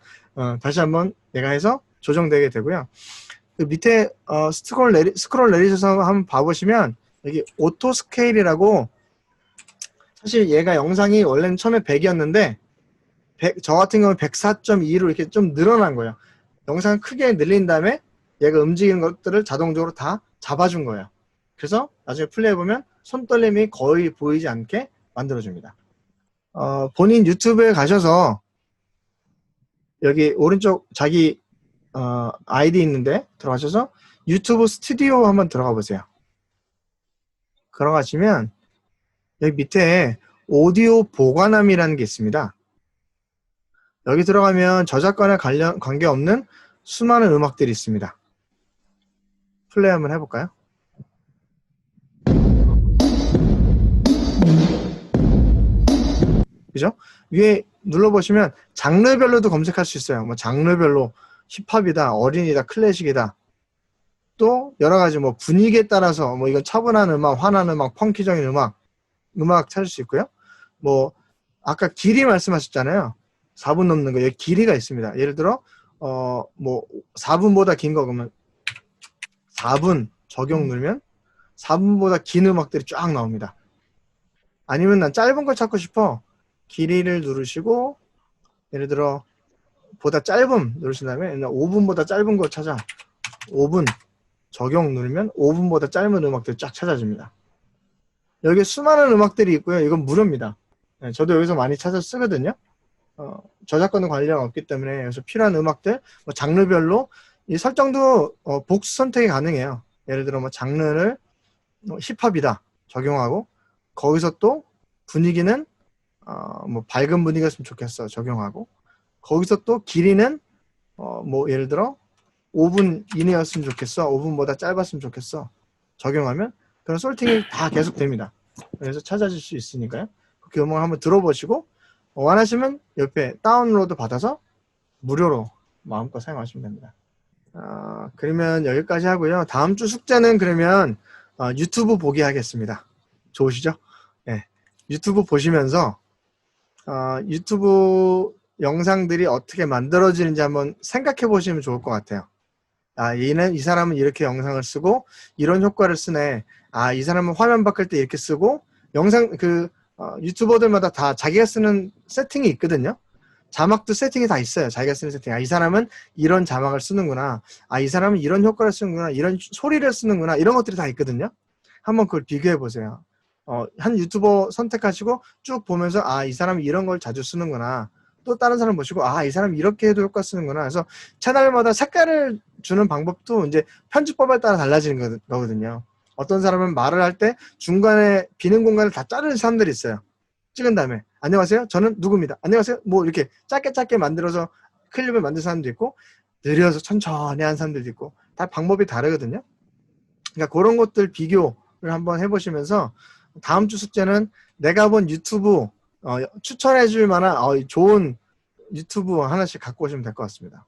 다시 한번 내가 해서 조정되게 되고요. 그 밑에 스크롤 내리셔서 한번 봐보시면 여기 오토 스케일이라고 사실 얘가 영상이 원래는 처음에 100이었는데 저 같은 경우는 104.2로 이렇게 좀 늘어난 거예요. 영상을 크게 늘린 다음에 얘가 움직이는 것들을 자동적으로 다 잡아준 거예요. 그래서 나중에 플레이해보면 손떨림이 거의 보이지 않게 만들어줍니다. 본인 유튜브에 가셔서 여기 오른쪽 자기 아이디 있는데 들어가셔서 유튜브 스튜디오 한번 들어가 보세요. 들어가시면 여기 밑에 오디오 보관함이라는 게 있습니다. 여기 들어가면 저작권에 관계없는 수많은 음악들이 있습니다. 플레이 한번 해볼까요? 그죠? 위에 눌러보시면 장르별로도 검색할 수 있어요. 뭐 장르별로 힙합이다, 어린이다, 클래식이다. 또 여러 가지 뭐 분위기에 따라서 뭐 이건 차분한 음악, 화난 음악, 펑키적인 음악 찾을 수 있고요. 뭐 아까 길이 말씀하셨잖아요. 4분 넘는 거 여기 길이가 있습니다. 예를 들어 뭐 4분보다 긴 거 그러면 4분 적용 누르면 4분보다 긴 음악들이 쫙 나옵니다. 아니면 난 짧은 걸 찾고 싶어. 길이를 누르시고 예를 들어 보다 짧음 누르신 다음에 5분보다 짧은 거 찾아. 5분 적용 누르면 5분보다 짧은 음악들이 쫙 찾아집니다. 여기 수많은 음악들이 있고요. 이건 무료입니다. 네, 저도 여기서 많이 찾아 쓰거든요. 저작권 관련 없기 때문에 여기서 필요한 음악들 뭐 장르별로 이 설정도 복수 선택이 가능해요. 예를 들어 뭐 장르를 힙합이다 적용하고 거기서 또 분위기는 뭐 밝은 분위기였으면 좋겠어 적용하고 거기서 또 길이는 뭐 예를 들어 5분 이내였으면 좋겠어 5분보다 짧았으면 좋겠어 적용하면 그런 솔팅이 다 계속 됩니다. 그래서 찾아질 수 있으니까요. 그 음악을 한번 들어보시고 원하시면 옆에 다운로드 받아서 무료로 마음껏 사용하시면 됩니다. 그러면 여기까지 하고요. 다음 주 숙제는 그러면 유튜브 보기 하겠습니다. 좋으시죠? 네. 유튜브 보시면서 유튜브 영상들이 어떻게 만들어지는지 한번 생각해 보시면 좋을 것 같아요. 이 사람은 이렇게 영상을 쓰고 이런 효과를 쓰네. 이 사람은 화면 바꿀 때 이렇게 쓰고 영상 유튜버들마다 다 자기가 쓰는 세팅이 있거든요. 자막도 세팅이 다 있어요. 자기가 쓰는 세팅. 이 사람은 이런 자막을 쓰는구나. 이 사람은 이런 효과를 쓰는구나. 이런 소리를 쓰는구나. 이런 것들이 다 있거든요. 한번 그걸 비교해 보세요. 한 유튜버 선택하시고 쭉 보면서 이 사람이 이런 걸 자주 쓰는구나. 또 다른 사람 보시고 이 사람이 이렇게 해도 효과 쓰는구나. 그래서 채널마다 색깔을 주는 방법도 이제 편집법에 따라 달라지는 거거든요. 어떤 사람은 말을 할 때 중간에 비는 공간을 다 자르는 사람들이 있어요. 찍은 다음에 안녕하세요. 저는 누구입니다. 안녕하세요. 뭐 이렇게 짧게 만들어서 클립을 만든 사람도 있고 느려서 천천히 하는 사람들도 있고 다 방법이 다르거든요. 그러니까 그런 것들 비교를 한번 해보시면서 다음 주 숙제는 내가 본 유튜브 추천해 줄 만한 좋은 유튜브 하나씩 갖고 오시면 될 것 같습니다.